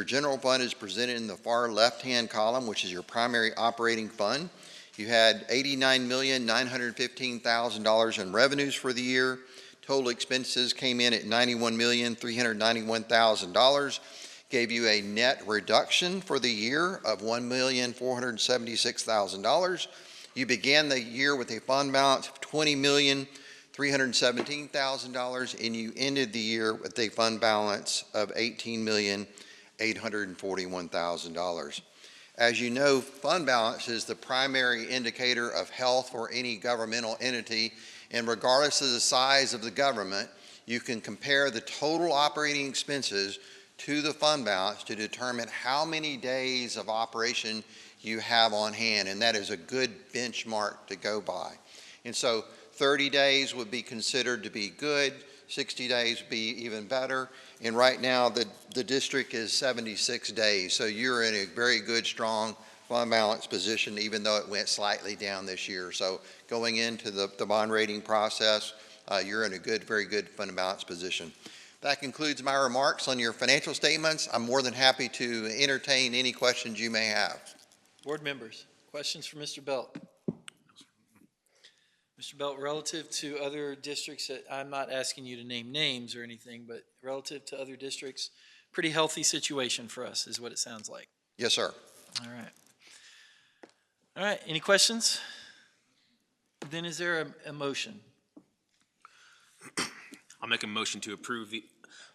general fund is presented in the far left-hand column, which is your primary operating fund. You had $89,915,000 in revenues for the year. Total expenses came in at $91,391,000. Gave you a net reduction for the year of $1,476,000. You began the year with a fund balance of $20,317,000, and you ended the year with a fund balance of $18,841,000. As you know, fund balance is the primary indicator of health for any governmental entity, and regardless of the size of the government, you can compare the total operating expenses to the fund balance to determine how many days of operation you have on hand, and that is a good benchmark to go by. And so 30 days would be considered to be good, 60 days would be even better, and right now the district is 76 days, so you're in a very good, strong fund balance position, even though it went slightly down this year. So going into the bond rating process, you're in a good, very good fund balance position. That concludes my remarks on your financial statements. I'm more than happy to entertain any questions you may have. Board members, questions for Mr. Belt? Mr. Belt, relative to other districts, I'm not asking you to name names or anything, but relative to other districts, pretty healthy situation for us is what it sounds like. Yes, sir. All right. All right, any questions? Then is there a motion? I'll make a motion to approve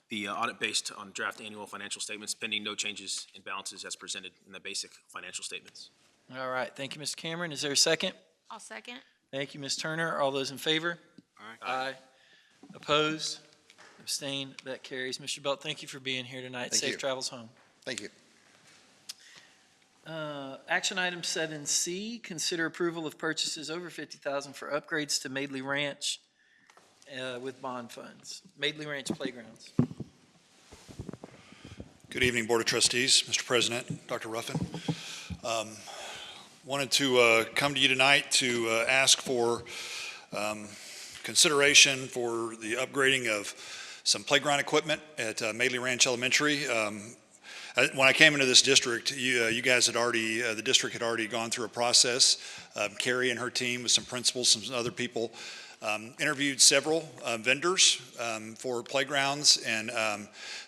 the audit based on draft annual financial statements pending no changes in balances as presented in the basic financial statements. All right, thank you, Mr. Cameron. Is there a second? I'll second. Thank you, Ms. Turner. All those in favor? Aye. Opposed? Abstain? That carries. Mr. Belt, thank you for being here tonight. Thank Safe you. travels home. Thank you. Action item 7C, consider approval of purchases over $50,000 for upgrades to Maidley Ranch with bond funds. Maidley Ranch Playgrounds. Good evening, Board of Trustees, Mr. President, Dr. Ruffin. Wanted to come to you tonight to ask for consideration for the upgrading of some playground equipment at Maidley Ranch Elementary. When I came into this district, you guys had already, the district had already gone through a process. Carrie and her team with some principals, some other people, interviewed several vendors for playgrounds and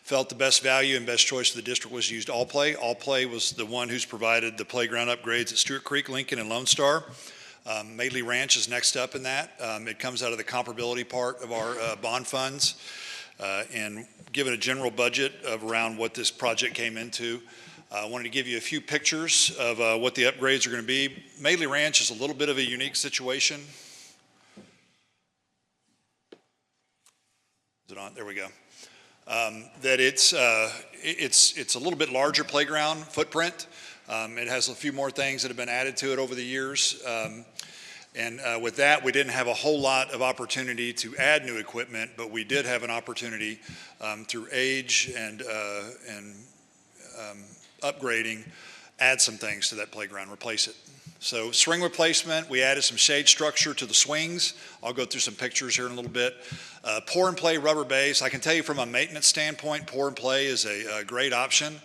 felt the best value and best choice for the district was used All Play. All Play was the one who's provided the playground upgrades at Stewart Creek, Lincoln, and Lone Star. Maidley Ranch is next up in that. It comes out of the comparability part of our bond funds. And given a general budget of around what this project came into, I wanted to give you a few pictures of what the upgrades are going to be. Madeley Ranch is a little bit of a unique situation. Is it on? There we go. That it's a little bit larger playground footprint. It has a few more things that have been added to it over the years. And with that, we didn't have a whole lot of opportunity to add new equipment, but we did have an opportunity through age and upgrading, add some things to that playground, replace it. So swing replacement, we added some shade structure to the swings. I'll go through some pictures here in a little bit. Pour and play rubber base. I can tell you from a maintenance standpoint, pour and play is a great option.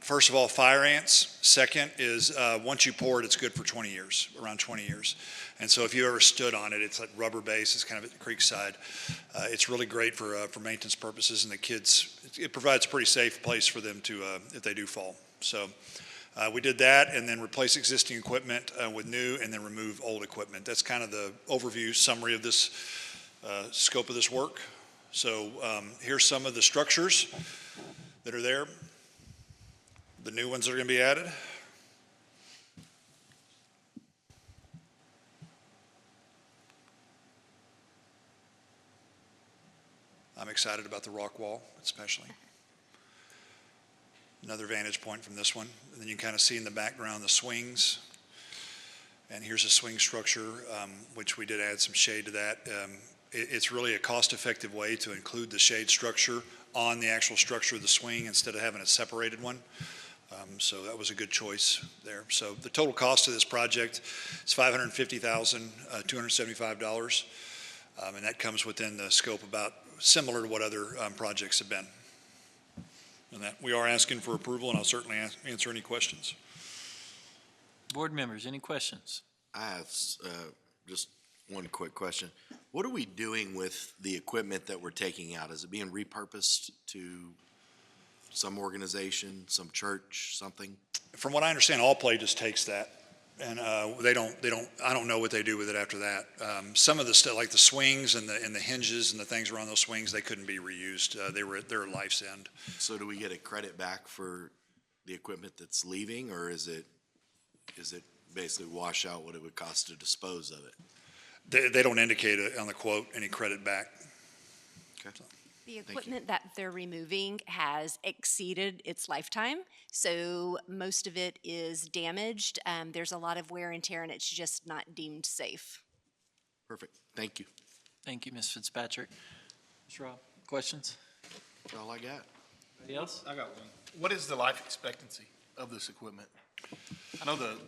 First of all, fire ants. Second is once you pour it, it's good for 20 years, around 20 years. And so if you ever stood on it, it's like rubber base. It's kind of at the creek side. It's really great for maintenance purposes, and the kids, it provides a pretty safe place for them to, if they do fall. So we did that, and then replace existing equipment with new, and then remove old equipment. That's kind of the overview summary of this scope of this work. So here's some of the structures that are there. The new ones that are going to be added. I'm excited about the rock wall, especially. Another vantage point from this one. And then you can kind of see in the background the swings. And here's a swing structure, which we did add some shade to that. It's really a cost-effective way to include the shade structure on the actual structure of the swing instead of having a separated one. So that was a good choice there. So the total cost of this project is $550,275, and that comes within the scope about similar to what other projects have been. And that we are asking for approval, and I'll certainly answer any questions. Board members, any questions? I have just one quick question. What are we doing with the equipment that we're taking out? Is it being repurposed to some organization, some church, something? From what I understand, All Play just takes that, and I don't know what they do with it after that. Some of the stuff, like the swings and the hinges and the things around those swings, they couldn't be reused. They were at their life's end. So do we get a credit back for the equipment that's leaving, or is it basically wash out what it would cost to dispose of it? They don't indicate on the quote any credit back. Okay. So. The equipment that they're removing has exceeded its lifetime, so most of it is damaged. There's a lot of wear and tear, and it's just not deemed safe. Perfect. Thank you. Thank you, Ms. Fitzpatrick. Ms. Rob, questions? That's all I got. Anybody else? I got one. What is the life expectancy of this equipment? I know the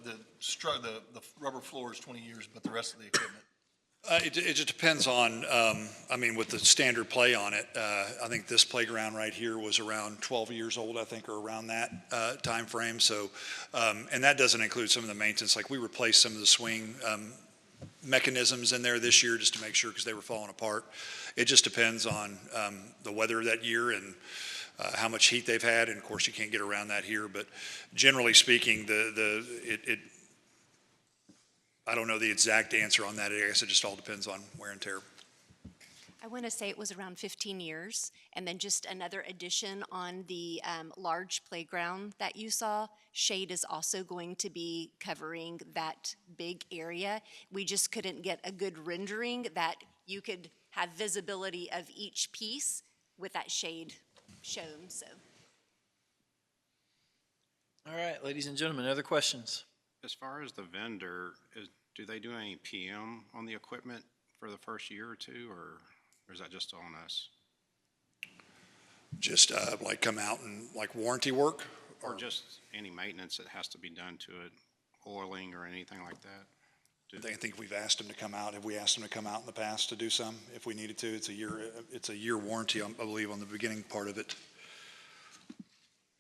rubber floor is 20 years, but the rest of the equipment? It just depends on, with the standard play on it, I think this playground right here was around 12 years old, I think, or around that time frame. So, and that doesn't include some of the maintenance. Like we replaced some of the swing mechanisms in there this year just to make sure because they were falling apart. It just depends on the weather that year and how much heat they've had. And of course, you can't get around that here. But generally speaking, I don't know the exact answer on that. I guess it just all depends on wear and tear. I want to say it was around 15 years. And then just another addition on the large playground that you saw, shade is also going to be covering that big area. We just couldn't get a good rendering that you could have visibility of each piece with that shade shown. So. All right, ladies and gentlemen, other questions? As far as the vendor, do they do any PM on the equipment for the first year or two, or is that just on us? Just like come out and like warranty work? Or just any maintenance that has to be done to it, oiling or anything like that? I think we've asked them to come out. Have we asked them to come out in the past to do some? If we needed to, it's a year warranty, I believe, on the beginning part of it.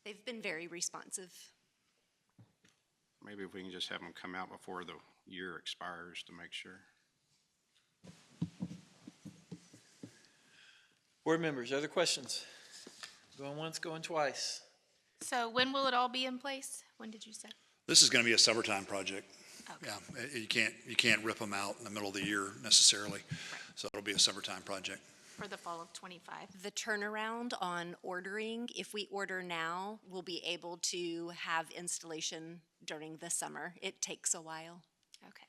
They've been very responsive. Maybe if we can just have them come out before the year expires to make sure. Board members, other questions? Going once, going twice. So when will it all be in place? When did you say? This is going to be a summertime project. Okay. Yeah, you can't rip them out in the middle of the year necessarily. So it'll be a summertime project. for the fall of '25? The turnaround on ordering, if we order now, we'll be able to have installation during the summer. It takes a while. Okay.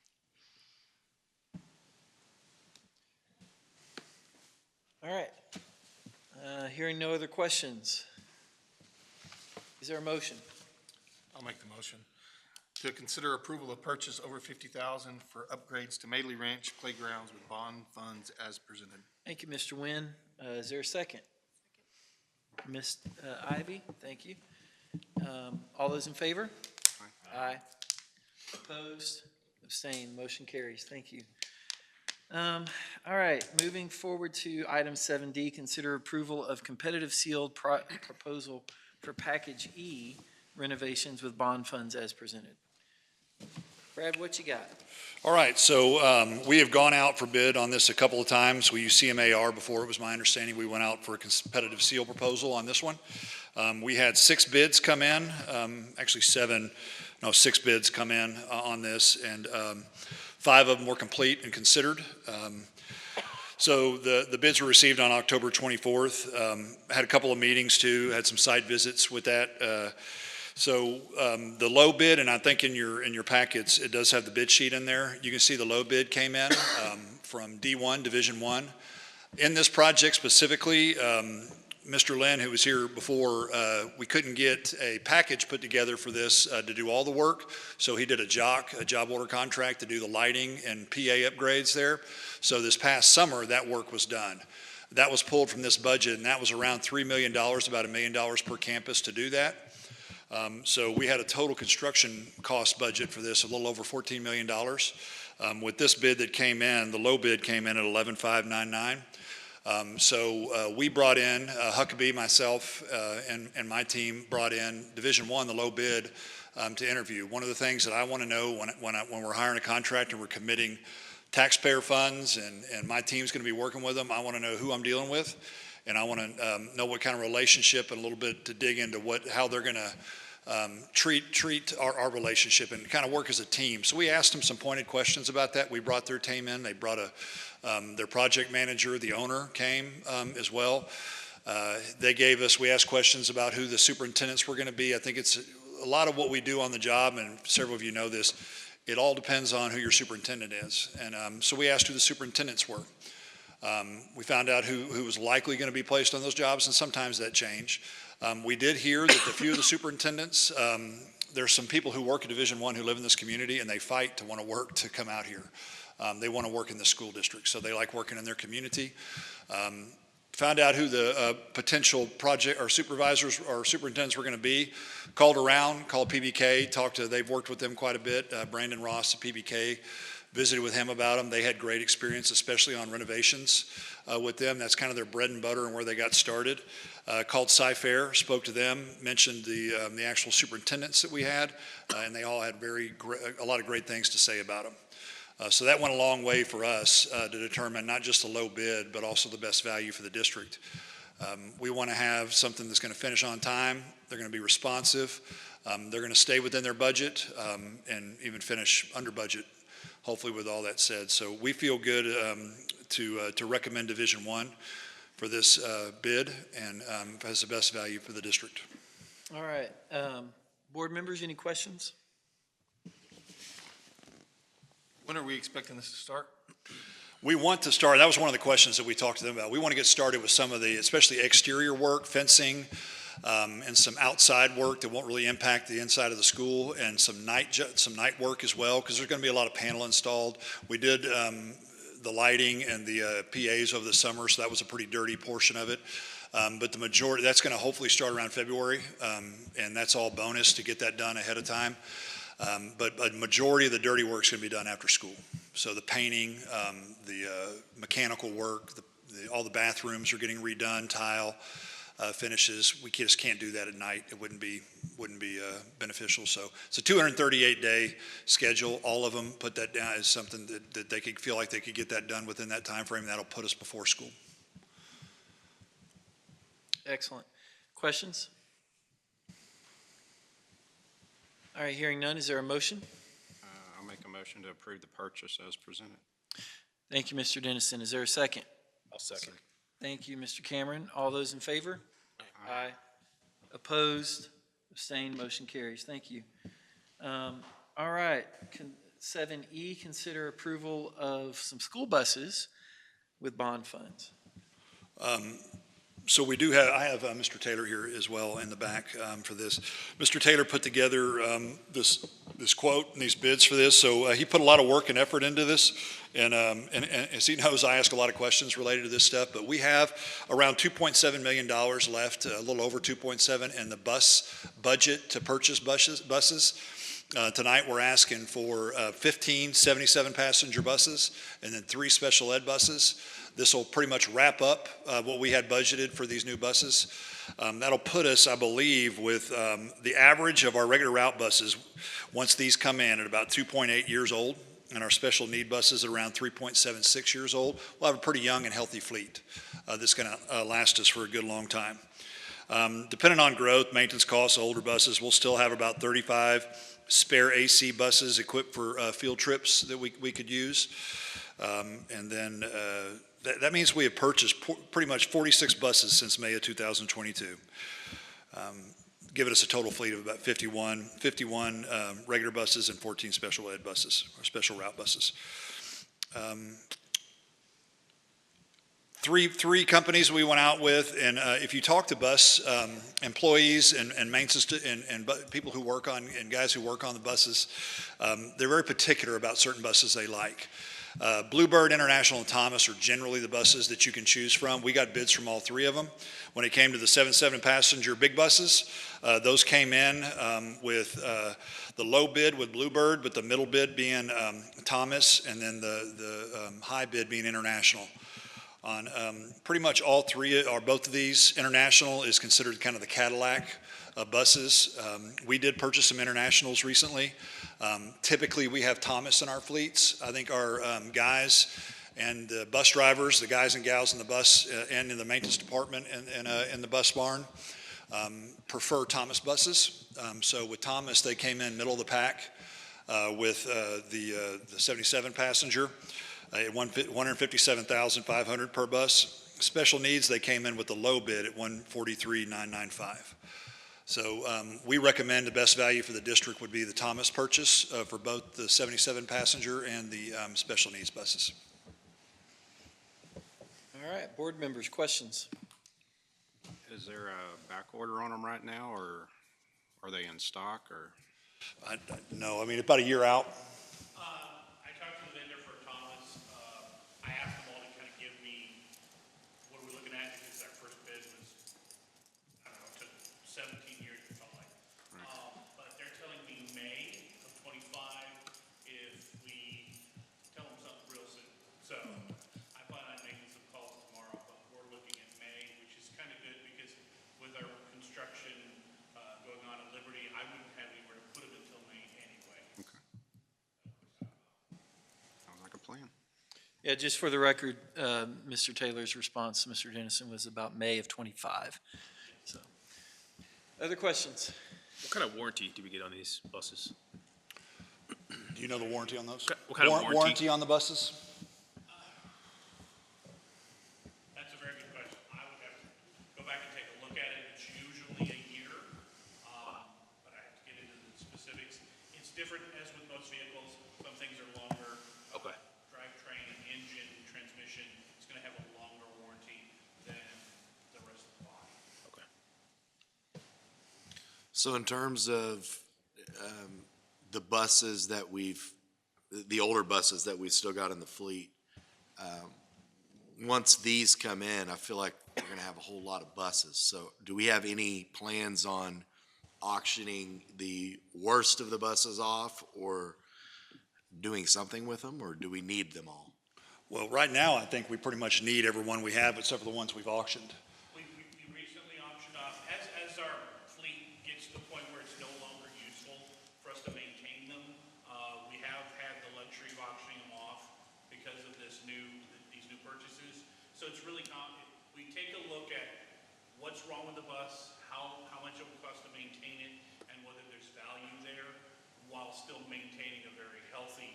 All right. Hearing no other questions. Is there a motion? I'll make the motion. To consider approval of purchase over 50,000 for upgrades to Madeley Ranch playgrounds with bond funds as presented. Thank you, Mr. Nguyen. Is there a second? Ms. Ivy, thank you. All those in favor? Aye. Opposed? Abstained? Motion carries. Thank you. All right, moving forward to item 7D, consider approval of competitive sealed proposal for package E renovations with bond funds as presented. Brad, what you got? All right, so we have gone out for bid on this a couple of times. We used CMAR before, it was my understanding. We went out for a competitive seal proposal on this one. We had 6 bids come in, actually 6 bids come in on this, and 5 of them were complete and considered. So the bids were received on October 24th. Had a couple of meetings too, had some site visits with that. So the low bid, and I think in your packets, it does have the bid sheet in there. You can see the low bid came in from D1, Division 1. In this project specifically, Mr. Lynn, who was here before, we couldn't get a package put together for this to do all the work. So he did a job order contract to do the lighting and PA upgrades there. So this past summer, that work was done. That was pulled from this budget, and that was around $3 million, about $1 million per campus to do that. So we had a total construction cost budget for this, a little over $14 million. With this bid that came in, the low bid came in at $11,599. So we brought in, Huckabee, myself, and my team brought in Division 1, the low bid, to interview. One of the things that I want to know when we're hiring a contractor and we're committing taxpayer funds and my team's going to be working with them, I want to know who I'm dealing with, and I want to know what kind of relationship and a little bit to dig into how they're going to treat our relationship and kind of work as a team. So we asked them some pointed questions about that. We brought their team in. They brought their project manager, the owner, came as well. We asked questions about who the superintendents were going to be. I think it's a lot of what we do on the job, and several of you know this, it all depends on who your superintendent is. And so we asked who the superintendents were. We found out who was likely going to be placed on those jobs, and sometimes that changed. We did hear that a few of the superintendents, there's some people who work at Division 1 who live in this community, and they fight to want to work to come out here. They want to work in the school district, so they like working in their community. Found out who the potential project or supervisors or superintendents were going to be. Called PBK, they've worked with them quite a bit. Brandon Ross at PBK, visited with him about them. They had great experience, especially on renovations with them. That's kind of their bread and butter and where they got started. Called Cy-Fair, spoke to them, mentioned the actual superintendents that we had, and they all had a lot of great things to say about them. So that went a long way for us to determine not just the low bid, but also the best value for the district. We want to have something that's going to finish on time. They're going to be responsive. They're going to stay within their budget and even finish under budget, hopefully with all that said. So we feel good to recommend Division 1 for this bid and has the best value for the district. All right. Board members, any questions? When are we expecting this to start? We want to start, that was one of the questions that we talked to them about. We want to get started with some of the, especially exterior work, fencing, and some outside work that won't really impact the inside of the school, and some night work as well, because there's going to be a lot of panel installed. We did the lighting and the PAs over the summer, so that was a pretty dirty portion of it. But the majority, that's going to hopefully start around February, and that's all bonus to get that done ahead of time. But a majority of the dirty work is going to be done after school. So the painting, the mechanical work, all the bathrooms are getting redone, tile finishes. We just can't do that at night. It wouldn't be beneficial. So it's a 238-day schedule. All of them put that down as something that they could feel like they could get that done within that time frame. That'll put us before school. Excellent. Questions? All right, hearing none, is there a motion? I'll make a motion to approve the purchase as presented. Thank you, Mr. Dennison. Is there a second? I'll second. Thank you, Mr. Cameron. All those in favor? Aye. Opposed? Abstained? Motion carries. Thank you. All right. 7E, consider approval of some school buses with bond funds. So we do have, I have Mr. Taylor here as well in the back for this. Mr. Taylor put together this quote and these bids for this, so he put a lot of work and effort into this, and as he knows, I ask a lot of questions related to this stuff, but we have around $2.7 million left, a little over 2.7, in the bus budget to purchase buses. Tonight, we're asking for 15 77-passenger buses and then 3 special ed buses. This will pretty much wrap up what we had budgeted for these new buses. That'll put us, I believe, with the average of our regular route buses, once these come in, at about 2.8 years old, and our special need buses at around 3.76 years old. We'll have a pretty young and healthy fleet that's going to last us for a good long time. Depending on growth, maintenance costs, older buses, we'll still have about 35 spare AC buses equipped for field trips that we could use. And then that means we have purchased pretty much 46 buses since May of 2022, giving us a total fleet of about 51 regular buses and 14 special ed buses, or special route buses. Three companies we went out with, and if you talk to bus employees and maintenance and people who work on, and guys who work on the buses, they're very particular about certain buses they like. Bluebird, International, and Thomas are generally the buses that you can choose from. We got bids from all 3 of them. When it came to the 7-passenger big buses, those came in with the low bid with Bluebird, but the middle bid being Thomas, and then the high bid being International. On pretty much all 3, or both of these, International is considered kind of the Cadillac of buses. We did purchase some Internationals recently. Typically, we have Thomas in our fleets. I think our guys and the bus drivers, the guys and gals in the bus and in the maintenance department and in the bus barn, prefer Thomas buses. So with Thomas, they came in middle of the pack with the 77-passenger. At $157,500 per bus. Special needs, they came in with the low bid at $143,995. So we recommend the best value for the district would be the Thomas purchase for both the 77-passenger and the special needs buses. All right, board members, questions? Is there a back order on them right now, or are they in stock, or? No, I mean, about a year out. I talked to the vendor for Thomas. I asked them all to kind of give me, what are we looking at, because our first bid was, I don't know, it took 17 years, it felt like. But they're telling me May of '25 if we tell them something real soon. So I plan on making some calls tomorrow, but we're looking at May, which is kind of good because with our construction going on at Liberty, I wouldn't have anywhere to put it until May anyway. Okay. Sounds like a plan. Yeah, just for the record, Mr. Taylor's response to Mr. Dennison was about May of '25. So, other questions? What kind of warranty do we get on these buses? Do you know the warranty on those? What kind of warranty? Warranty on the buses? That's a very good question. I would have to go back and take a look at it. It's usually a year, but I have to get into the specifics. It's different as with most vehicles. Some things are longer. Okay. Drivetrain, engine, transmission, it's going to have a longer warranty than the rest of the body. Okay. So in terms of the buses that the older buses that we've still got in the fleet, once these come in, I feel like we're going to have a whole lot of buses. So do we have any plans on auctioning the worst of the buses off, or doing something with them, or do we need them all? Well, right now, I think we pretty much need every one we have except for the ones we've auctioned. We recently auctioned off, as our fleet gets to the point where it's no longer useful for us to maintain them, we have had the luxury of auctioning them off because of these new purchases. So it's really we take a look at what's wrong with the bus, how much it will cost to maintain it, and whether there's value there, while still maintaining a very healthy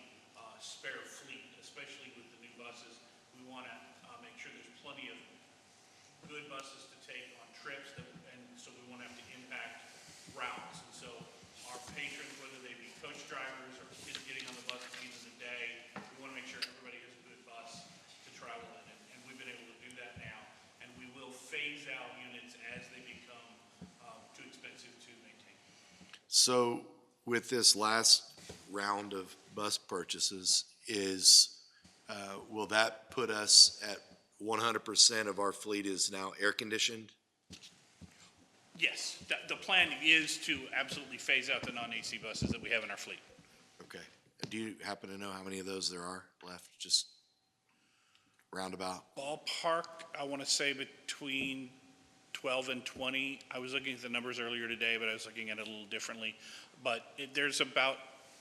spare fleet, especially with the new buses. We want to make sure there's plenty of buses to take on trips, and so we won't have to impact routes. And so our patrons, whether they be coach drivers or kids getting on the bus at the end of the day, we want to make sure everybody has a good bus to travel in. And we've been able to do that now. And we will phase out units as they become too expensive to maintain. So with this last round of bus purchases, will that put us at 100% of our fleet is now air conditioned? Yes, the plan is to absolutely phase out the non-AC buses that we have in our fleet. Okay. Do you happen to know how many of those there are left? Just roundabout? Ballpark, I want to say between 12 and 20. I was looking at the numbers earlier today, but I was looking at it a little differently. But there's about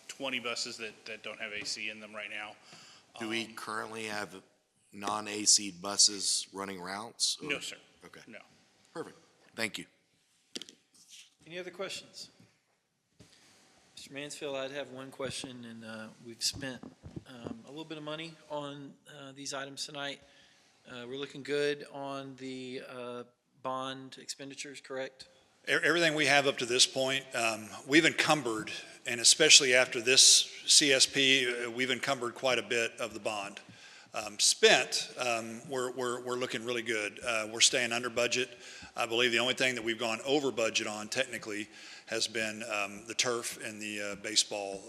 20 buses that don't have AC in them right now. Do we currently have non-AC buses running routes? or- No, sir. Okay. No. Perfect. Thank you. Any other questions? Mr. Mansfield, I'd have one question, and we've spent a little bit of money on these items tonight. We're looking good on the bond expenditures, correct? Everything we have up to this point, we've encumbered, and especially after this CSP, we've encumbered quite a bit of the bond. Spent, we're looking really good. We're staying under budget. I believe the only thing that we've gone over budget on technically has been the turf and the baseball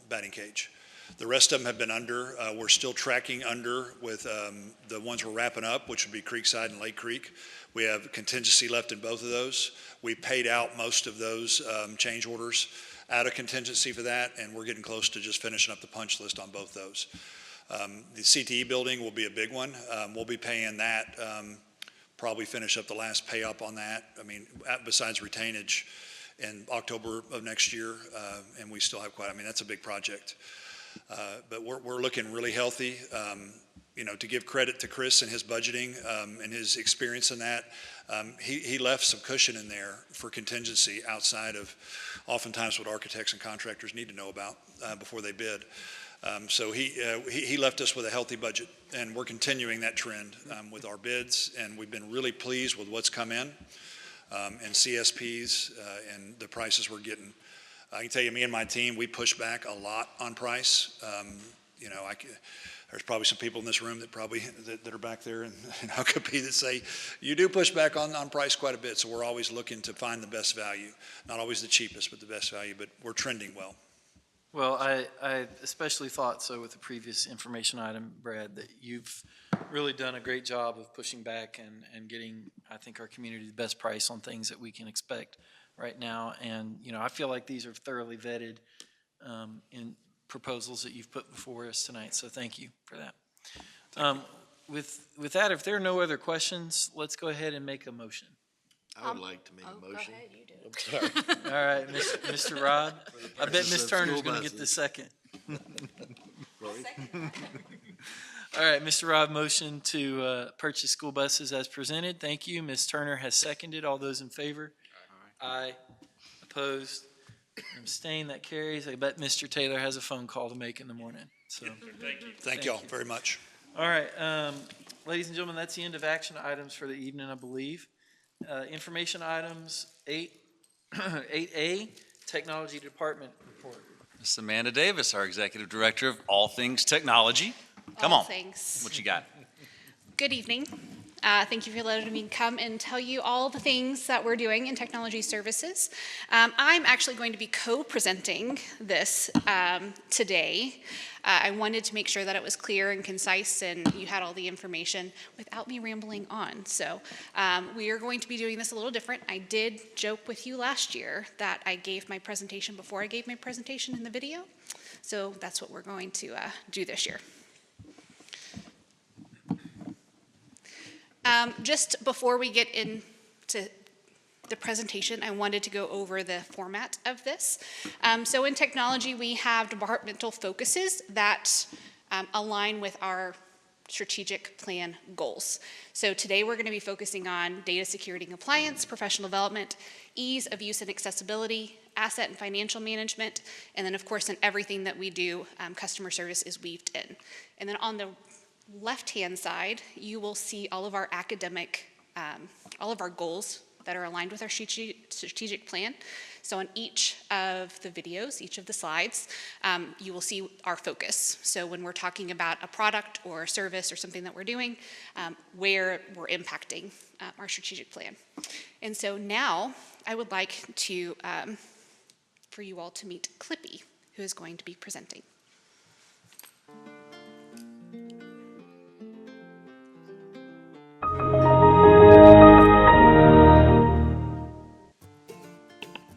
batting cage. The rest of them have been under. We're still tracking under with the ones we're wrapping up, which would be Creekside and Lake Creek. We have contingency left in both of those. We paid out most of those change orders out of contingency for that, and we're getting close to just finishing up the punch list on both those. The CTE building will be a big one. We'll be paying that, probably finish up the last pay up on that. I mean, besides retainage in October of next year, and we still have that's a big project. But we're looking really healthy. To give credit to Chris and his budgeting and his experience in that, he left some cushion in there for contingency outside of oftentimes what architects and contractors need to know about before they bid. So he left us with a healthy budget, and we're continuing that trend with our bids, and we've been really pleased with what's come in and CSPs and the prices we're getting. I can tell you, me and my team, we push back a lot on price. There's probably some people in this room that are back there and could be that say, you do push back on price quite a bit, so we're always looking to find the best value. Not always the cheapest, but the best value, but we're trending well. Well, I especially thought so with the previous information item, Brad, that you've really done a great job of pushing back and getting, I think, our community the best price on things that we can expect right now. And, I feel like these are thoroughly vetted in proposals that you've put before us tonight, so thank you for that. With that, if there are no other questions, let's go ahead and make a motion. I would like to make a motion. Go ahead, you do it. All right, Mr. Rob, I bet Ms. Turner's going to get the second. All right, Mr. Rob, motion to purchase school buses as presented. Thank you. Ms. Turner has seconded. All those in favor? Aye. Opposed? Abstain, that carries. I bet Mr. Taylor has a phone call to make in the morning, so. Thank you. Thank y'all very much. All right, ladies and gentlemen, that's the end of action items for the evening, I believe. Information items, 8A, Technology Department report. Ms. Amanda Davis, our Executive Director of All Things Technology. Come on. Thanks. What you got? Good evening. Thank you for letting me come and tell you all the things that we're doing in technology services. I'm actually going to be co-presenting this today. I wanted to make sure that it was clear and concise and you had all the information without me rambling on. So we are going to be doing this a little different. I did joke with you last year that I gave my presentation before I gave my presentation in the video. So that's what we're going to do this year. Just before we get into the presentation, I wanted to go over the format of this. So in technology, we have departmental focuses that align with our strategic plan goals. So today we're going to be focusing on data security and compliance, professional development, ease of use and accessibility, asset and financial management, and then of course in everything that we do, customer service is weaved in. And then on the left-hand side, you will see all of our academic all of our goals that are aligned with our strategic plan. So on each of the videos, each of the slides, you will see our focus. So when we're talking about a product or a service or something that we're doing, where we're impacting our strategic plan. And so now I would like to, for you all to meet Clippy, who is going to be presenting.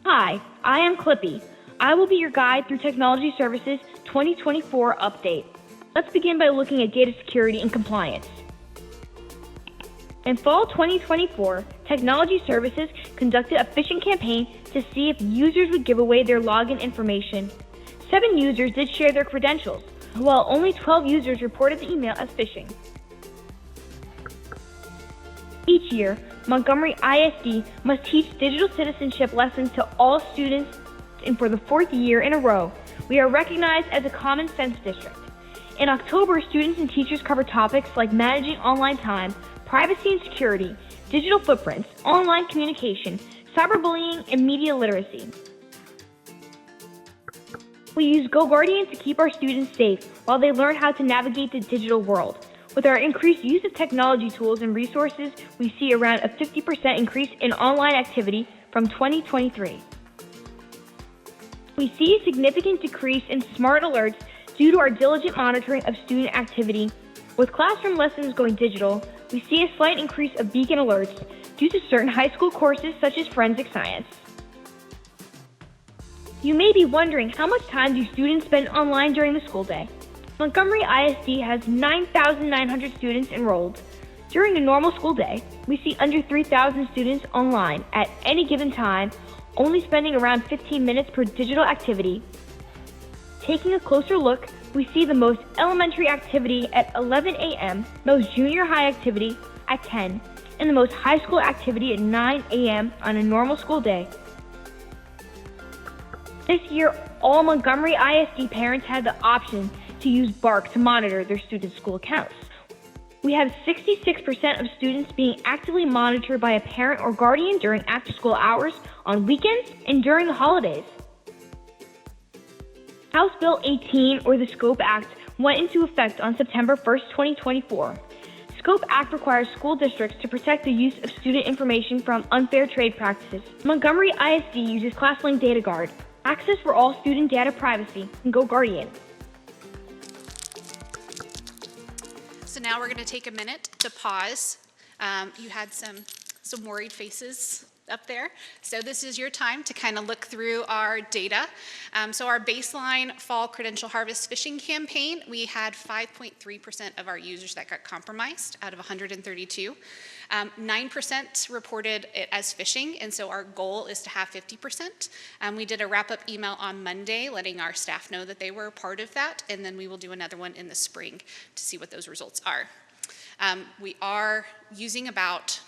Hi, I am Clippy. I will be your guide through Technology Services 2024 update. Let's begin by looking at data security and compliance. In fall 2024, Technology Services conducted a phishing campaign to see if users would give away their login information. 7 users did share their credentials, while only 12 users reported the email as phishing. Each year, Montgomery ISD must teach digital citizenship lessons to all students, and for the 4th year in a row, we are recognized as a Common Sense District. In October, students and teachers cover topics like managing online time, privacy and security, digital footprints, online communication, cyberbullying, and media literacy. We use GoGuardian to keep our students safe while they learn how to navigate the digital world. With our increased use of technology tools and resources, we see around a 50% increase in online activity from 2023. We see a significant decrease in smart alerts due to our diligent monitoring of student activity. With classroom lessons going digital, we see a slight increase of beacon alerts due to certain high school courses such as forensic science. You may be wondering, how much time do students spend online during the school day? Montgomery ISD has 9,900 students enrolled. During a normal school day, we see under 3,000 students online at any given time, only spending around 15 minutes per digital activity. Taking a closer look, we see the most elementary activity at 11 a.m., most junior high activity at 10, and the most high school activity at 9 a.m. on a normal school day. This year, all Montgomery ISD parents had the option to use BARC to monitor their students' school accounts. We have 66% of students being actively monitored by a parent or guardian during after-school hours, on weekends, and during the holidays. House Bill 18, or the SCOPE Act, went into effect on September 1st, 2024. SCOPE Act requires school districts to protect the use of student information from unfair trade practices. Montgomery ISD uses ClassLink Data Guard, Access for All Student Data Privacy, and GoGuardian. So now we're going to take a minute to pause. You had some worried faces up there. So this is your time to kind of look through our data. So our baseline fall credential harvest phishing campaign, we had 5.3% of our users that got compromised out of 132. 9% reported it as phishing, and so our goal is to have 50%. We did a wrap-up email on Monday letting our staff know that they were we will do another one in the spring to see what those results are. We are using about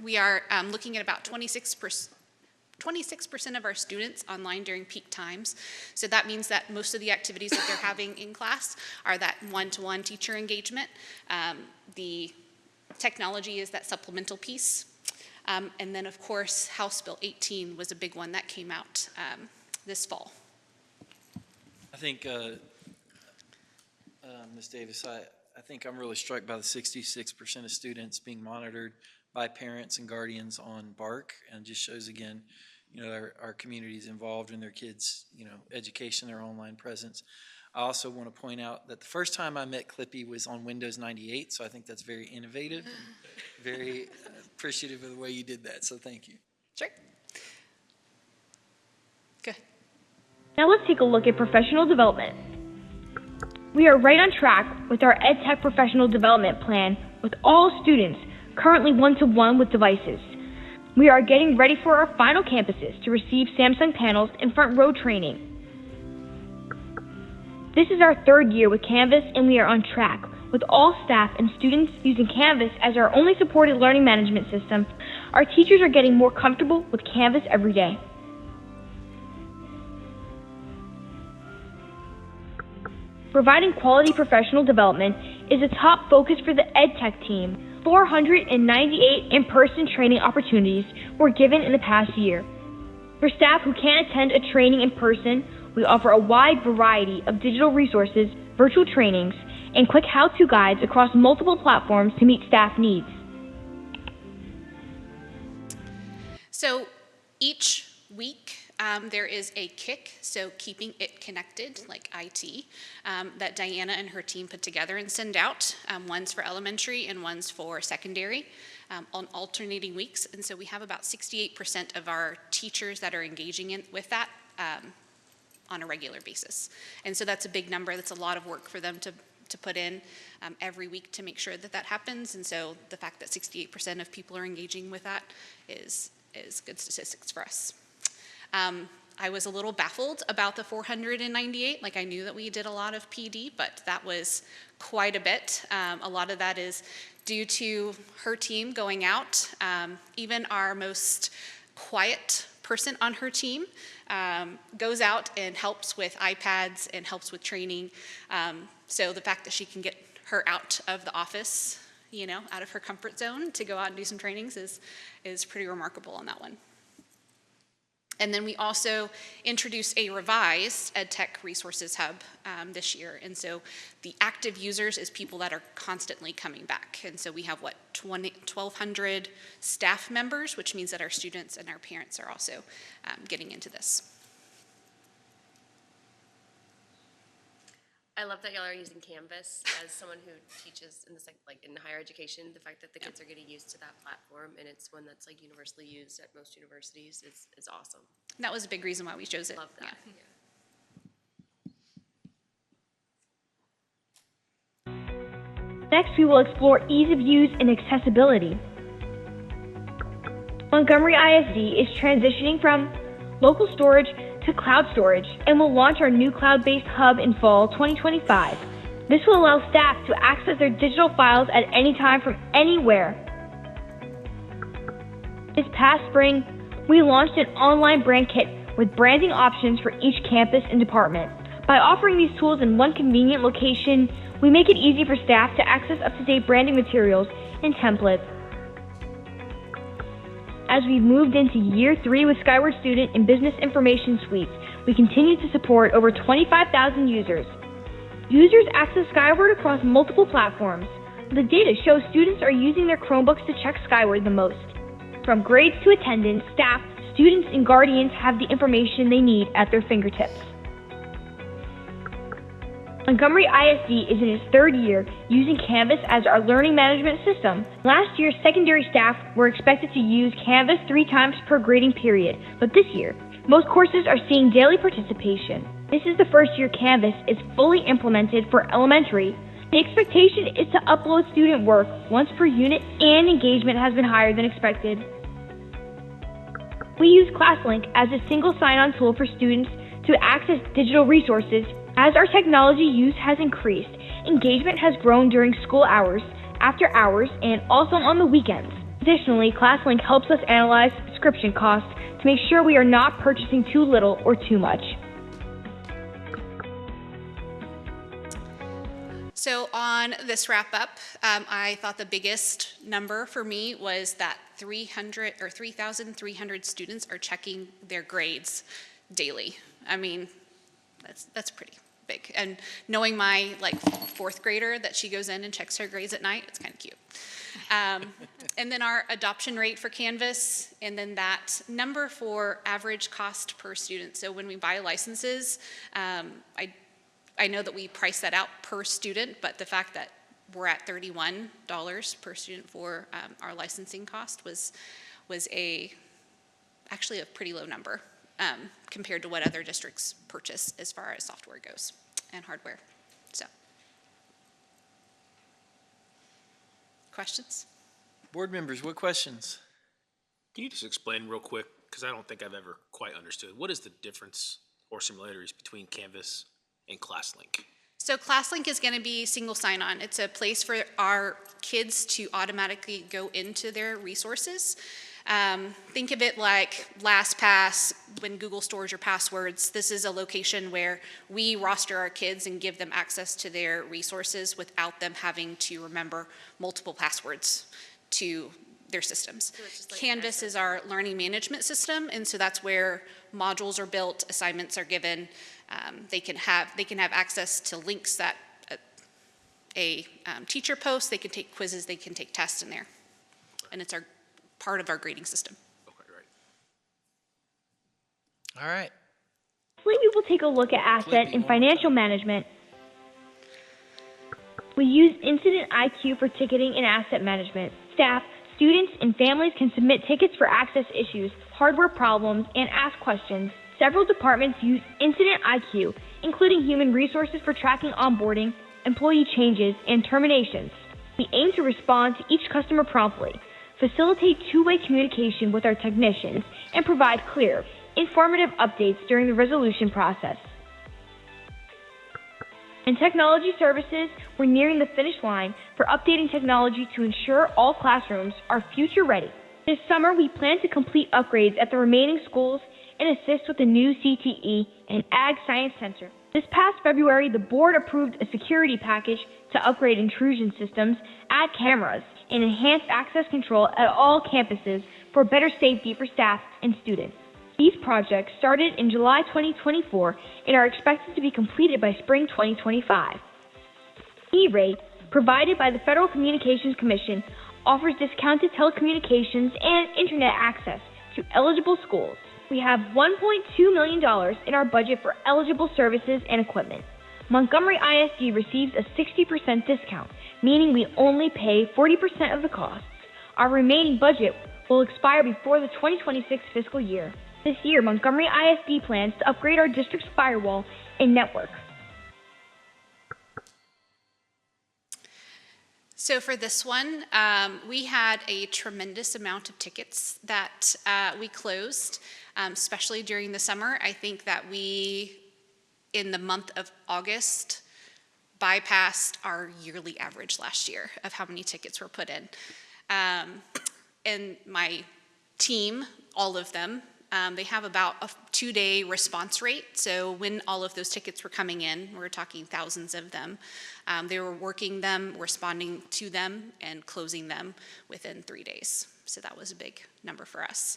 we are looking at about 26% of our students online during peak times. So that means that most of the activities that they're having in class are that one-to-one teacher engagement. The technology is that supplemental piece. And then, of course, House Bill 18 was a big one that came out this fall. I think, Ms. Davis, I think I'm really struck by the 66% of students being monitored by parents and guardians on BARC, and just shows again, our community's involved in their kids', education, their online presence. I also want to point out that the first time I met Clippy was on Windows 98, so I think that's very innovative, and very appreciative of the way you did that, so thank you. Sure. Good. Now let's take a look at professional development. We are right on track with our EdTech professional development plan with all students currently one-to-one with devices. We are getting ready for our final campuses to receive Samsung panels and front row training. This is our 3rd year with Canvas, and we are on track with all staff and students using Canvas as our only supported learning management system. Our teachers are getting more comfortable with Canvas every day. Providing quality professional development is a top focus for the EdTech team. 498 in-person training opportunities were given in the past year. For staff who can't attend a training in person, we offer a wide variety of digital resources, virtual trainings, and quick how-to guides across multiple platforms to meet staff needs. So each week, there is a kick, so keeping it connected, like IT, that Diana and her team put together and send out. One's for elementary and one's for secondary on alternating weeks. And so we have about 68% of our teachers that are engaging with that on a regular basis. And so that's a big number. That's a lot of work for them to put in every week to make sure that that happens. And so the fact that 68% of people are engaging with that is good statistics for us. I was a little baffled about the 498. Like, I knew that we did a lot of PD, but that was quite a bit. A lot of that is due to her team going out. Even our most quiet person on her team goes out and helps with iPads and helps with training. So the fact that she can get her out of the office, you know, out of her comfort zone to go out and do some trainings is pretty remarkable on that one. And then we also introduced a revised EdTech Resources Hub this year. And so the active users is people that are constantly coming back. And so we have, 1,200 staff members, which means that our students and our parents are also getting into this. I love that y'all are using Canvas. As someone who teaches in in higher education, the fact that the kids are getting used to that platform and it's one that's like universally used at most universities is awesome. And that was a big reason why we chose it. Love that. Yeah. Next, we will explore ease of use and accessibility. Montgomery ISD is transitioning from local storage to cloud storage and will launch our new cloud-based hub in fall 2025. This will allow staff to access their digital files at any time from anywhere. This past spring, we launched an online brand kit with branding options for each campus and department. By offering these tools in one convenient location, we make it easy for staff to access up-to-date branding materials and templates. As we've moved into year 3 with Skyward Student and Business Information Suites, we continue to support over 25,000 users. Users access Skyward across multiple platforms. The data shows students are using their Chromebooks to check Skyward the most. From grades to attendance, staff, students, and guardians have the information they need at their fingertips. Montgomery ISD is in its 3rd year using Canvas as our learning management system. Last year, secondary staff were expected to use Canvas 3 times per grading period, but this year, most courses are seeing daily participation. This is the first year Canvas is fully implemented for elementary. The expectation is to upload student work once per unit, and engagement has been higher than expected. We use ClassLink as a single sign-on tool for students to access digital resources. As our technology use has increased, engagement has grown during school hours, after hours, and also on the weekends. Additionally, ClassLink helps us analyze subscription costs to make sure we are not purchasing too little or too much. So on this wrap up, I thought the biggest number for me was that 3,300 students are checking their grades daily. I mean, that's pretty big. And knowing my 4th grader that she goes in and checks her grades at night, it's kind of cute. And then our adoption rate for Canvas, and then that number for average cost per student. So when we buy licenses, I know that we price that out per student, but the fact that we're at $31 per student for our licensing cost was actually a pretty low number compared to what other districts purchase as far as software goes and hardware. So, questions? Board members, what questions? Can you just explain real quick, because I don't think I've ever quite understood, what is the difference or similarities between Canvas and ClassLink? So ClassLink is going to be single sign-on. It's a place for our kids to automatically go into their resources. Think of it like LastPass when Google stores your passwords. This is a location where we roster our kids and give them access to their resources without them having to remember multiple passwords to their systems. Canvas is our learning management system, and so that's where modules are built, assignments are given. They can have access to links that a teacher posts. They can take quizzes, they can take tests in there, and it's part of our grading system. All right. Lastly, we will take a look at asset and financial management. We use Incident IQ for ticketing and asset management. Staff, students, and families can submit tickets for access issues, hardware problems, and ask questions. Several departments use Incident IQ, including human resources for tracking onboarding, employee changes, and terminations. We aim to respond to each customer promptly, facilitate two-way communication with our technicians, and provide clear, informative updates during the resolution process. In technology services, we're nearing the finish line for updating technology to ensure all classrooms are future ready. This summer, we plan to complete upgrades at the remaining schools and assist with the new CTE and Ag Science Center. This past February, the board approved a security package to upgrade intrusion systems, add cameras, and enhance access control at all campuses for better safety for staff and students. These projects started in July 2024 and are expected to be completed by spring 2025. E-rate, provided by the Federal Communications Commission, offers discounted telecommunications and internet access to eligible schools. We have $1.2 million in our budget for eligible services and equipment. Montgomery ISD receives a 60% discount, meaning we only pay 40% of the costs. Our remaining budget will expire before the 2026 fiscal year. This year, Montgomery ISD plans to upgrade our district's firewall and network. So for this one, we had a tremendous amount of tickets that we closed, especially during the summer. I think that we, in the month of August, bypassed our yearly average last year of how many tickets were put in. And my team, all of them, they have about a 2-day response rate. So when all of those tickets were coming in, we're talking thousands of them, they were working them, responding to them, and closing them within 3 days. So that was a big number for us.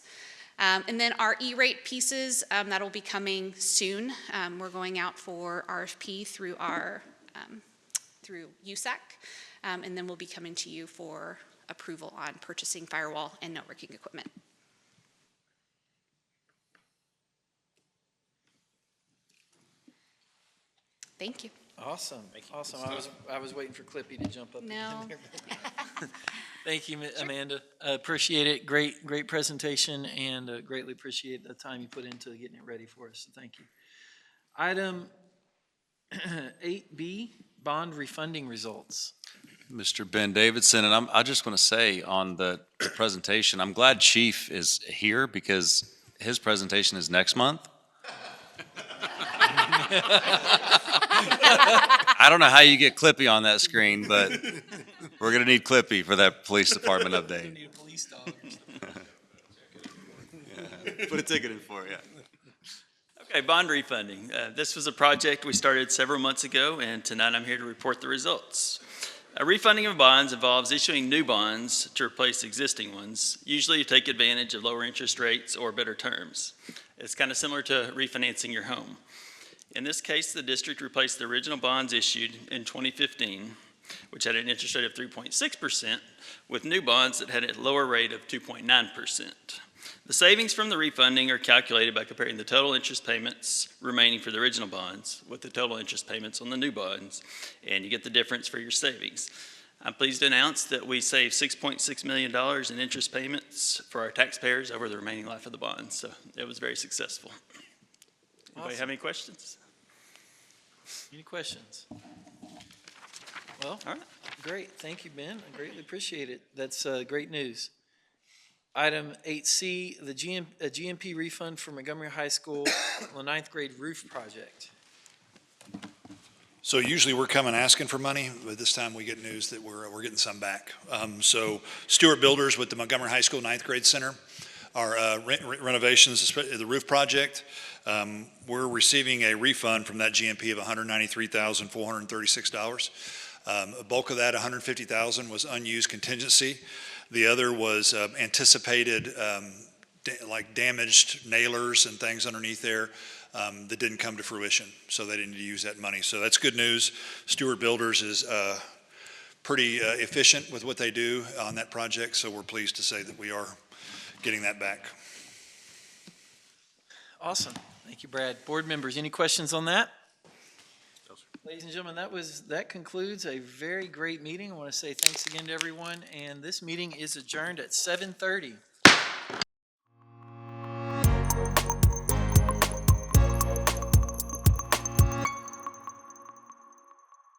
And then our E-rate pieces, that'll be coming soon. We're going out for RFP through through USAC, and then we'll be coming to you for approval on purchasing firewall and networking equipment. Thank you. Awesome. Awesome. I was waiting for Clippy to jump up. No. Thank you, Amanda. Appreciate it. Great presentation, and greatly appreciate the time you put into getting it ready for us. So thank you. Item 8B, bond refunding results. Mr. Ben Davidson, and I just want to say on the presentation, I'm glad Chief is here because his presentation is next month. I don't know how you get Clippy on that screen, but we're going to need Clippy for that police department update. Need a police dog. Yeah. Put a ticket in for it, yeah. Okay, bond refunding. This was a project we started several months ago, and tonight I'm here to report the results. A refunding of bonds involves issuing new bonds to replace existing ones, usually to take advantage of lower interest rates or better terms. It's kind of similar to refinancing your home. In this case, the district replaced the original bonds issued in 2015, which had an interest rate of 3.6%, with new bonds that had a lower rate of 2.9%. The savings from the refunding are calculated by comparing the total interest payments remaining for the original bonds with the total interest payments on the new bonds, and you get the difference for your savings. I'm pleased to announce that we saved $6.6 million in interest payments for our taxpayers over the remaining life of the bonds, so it was very successful. Anybody have any questions? Any questions? Well, all right. Great. Thank you, Ben. I greatly appreciate it. That's great news. Item 8C, the GMP refund for Montgomery High School, the 9th grade roof project. So usually we're coming asking for money, but this time we get news that we're getting some back. So Stewart Builders with the Montgomery High School ninth grade center, our renovations, the roof project, we're receiving a refund from that GMP of $193,436. A bulk of that, $150,000, was unused contingency. The other was anticipated like damaged nailers and things underneath there that didn't come to fruition, so they didn't use that money. So that's good news. Stewart Builders is pretty efficient with what they do on that project, so we're pleased to say that we are getting that back. Awesome. Thank you, Brad. Board members, any questions on that? Ladies and gentlemen, that concludes a very great meeting. I want to say thanks again to everyone, and this meeting is adjourned at 7:30.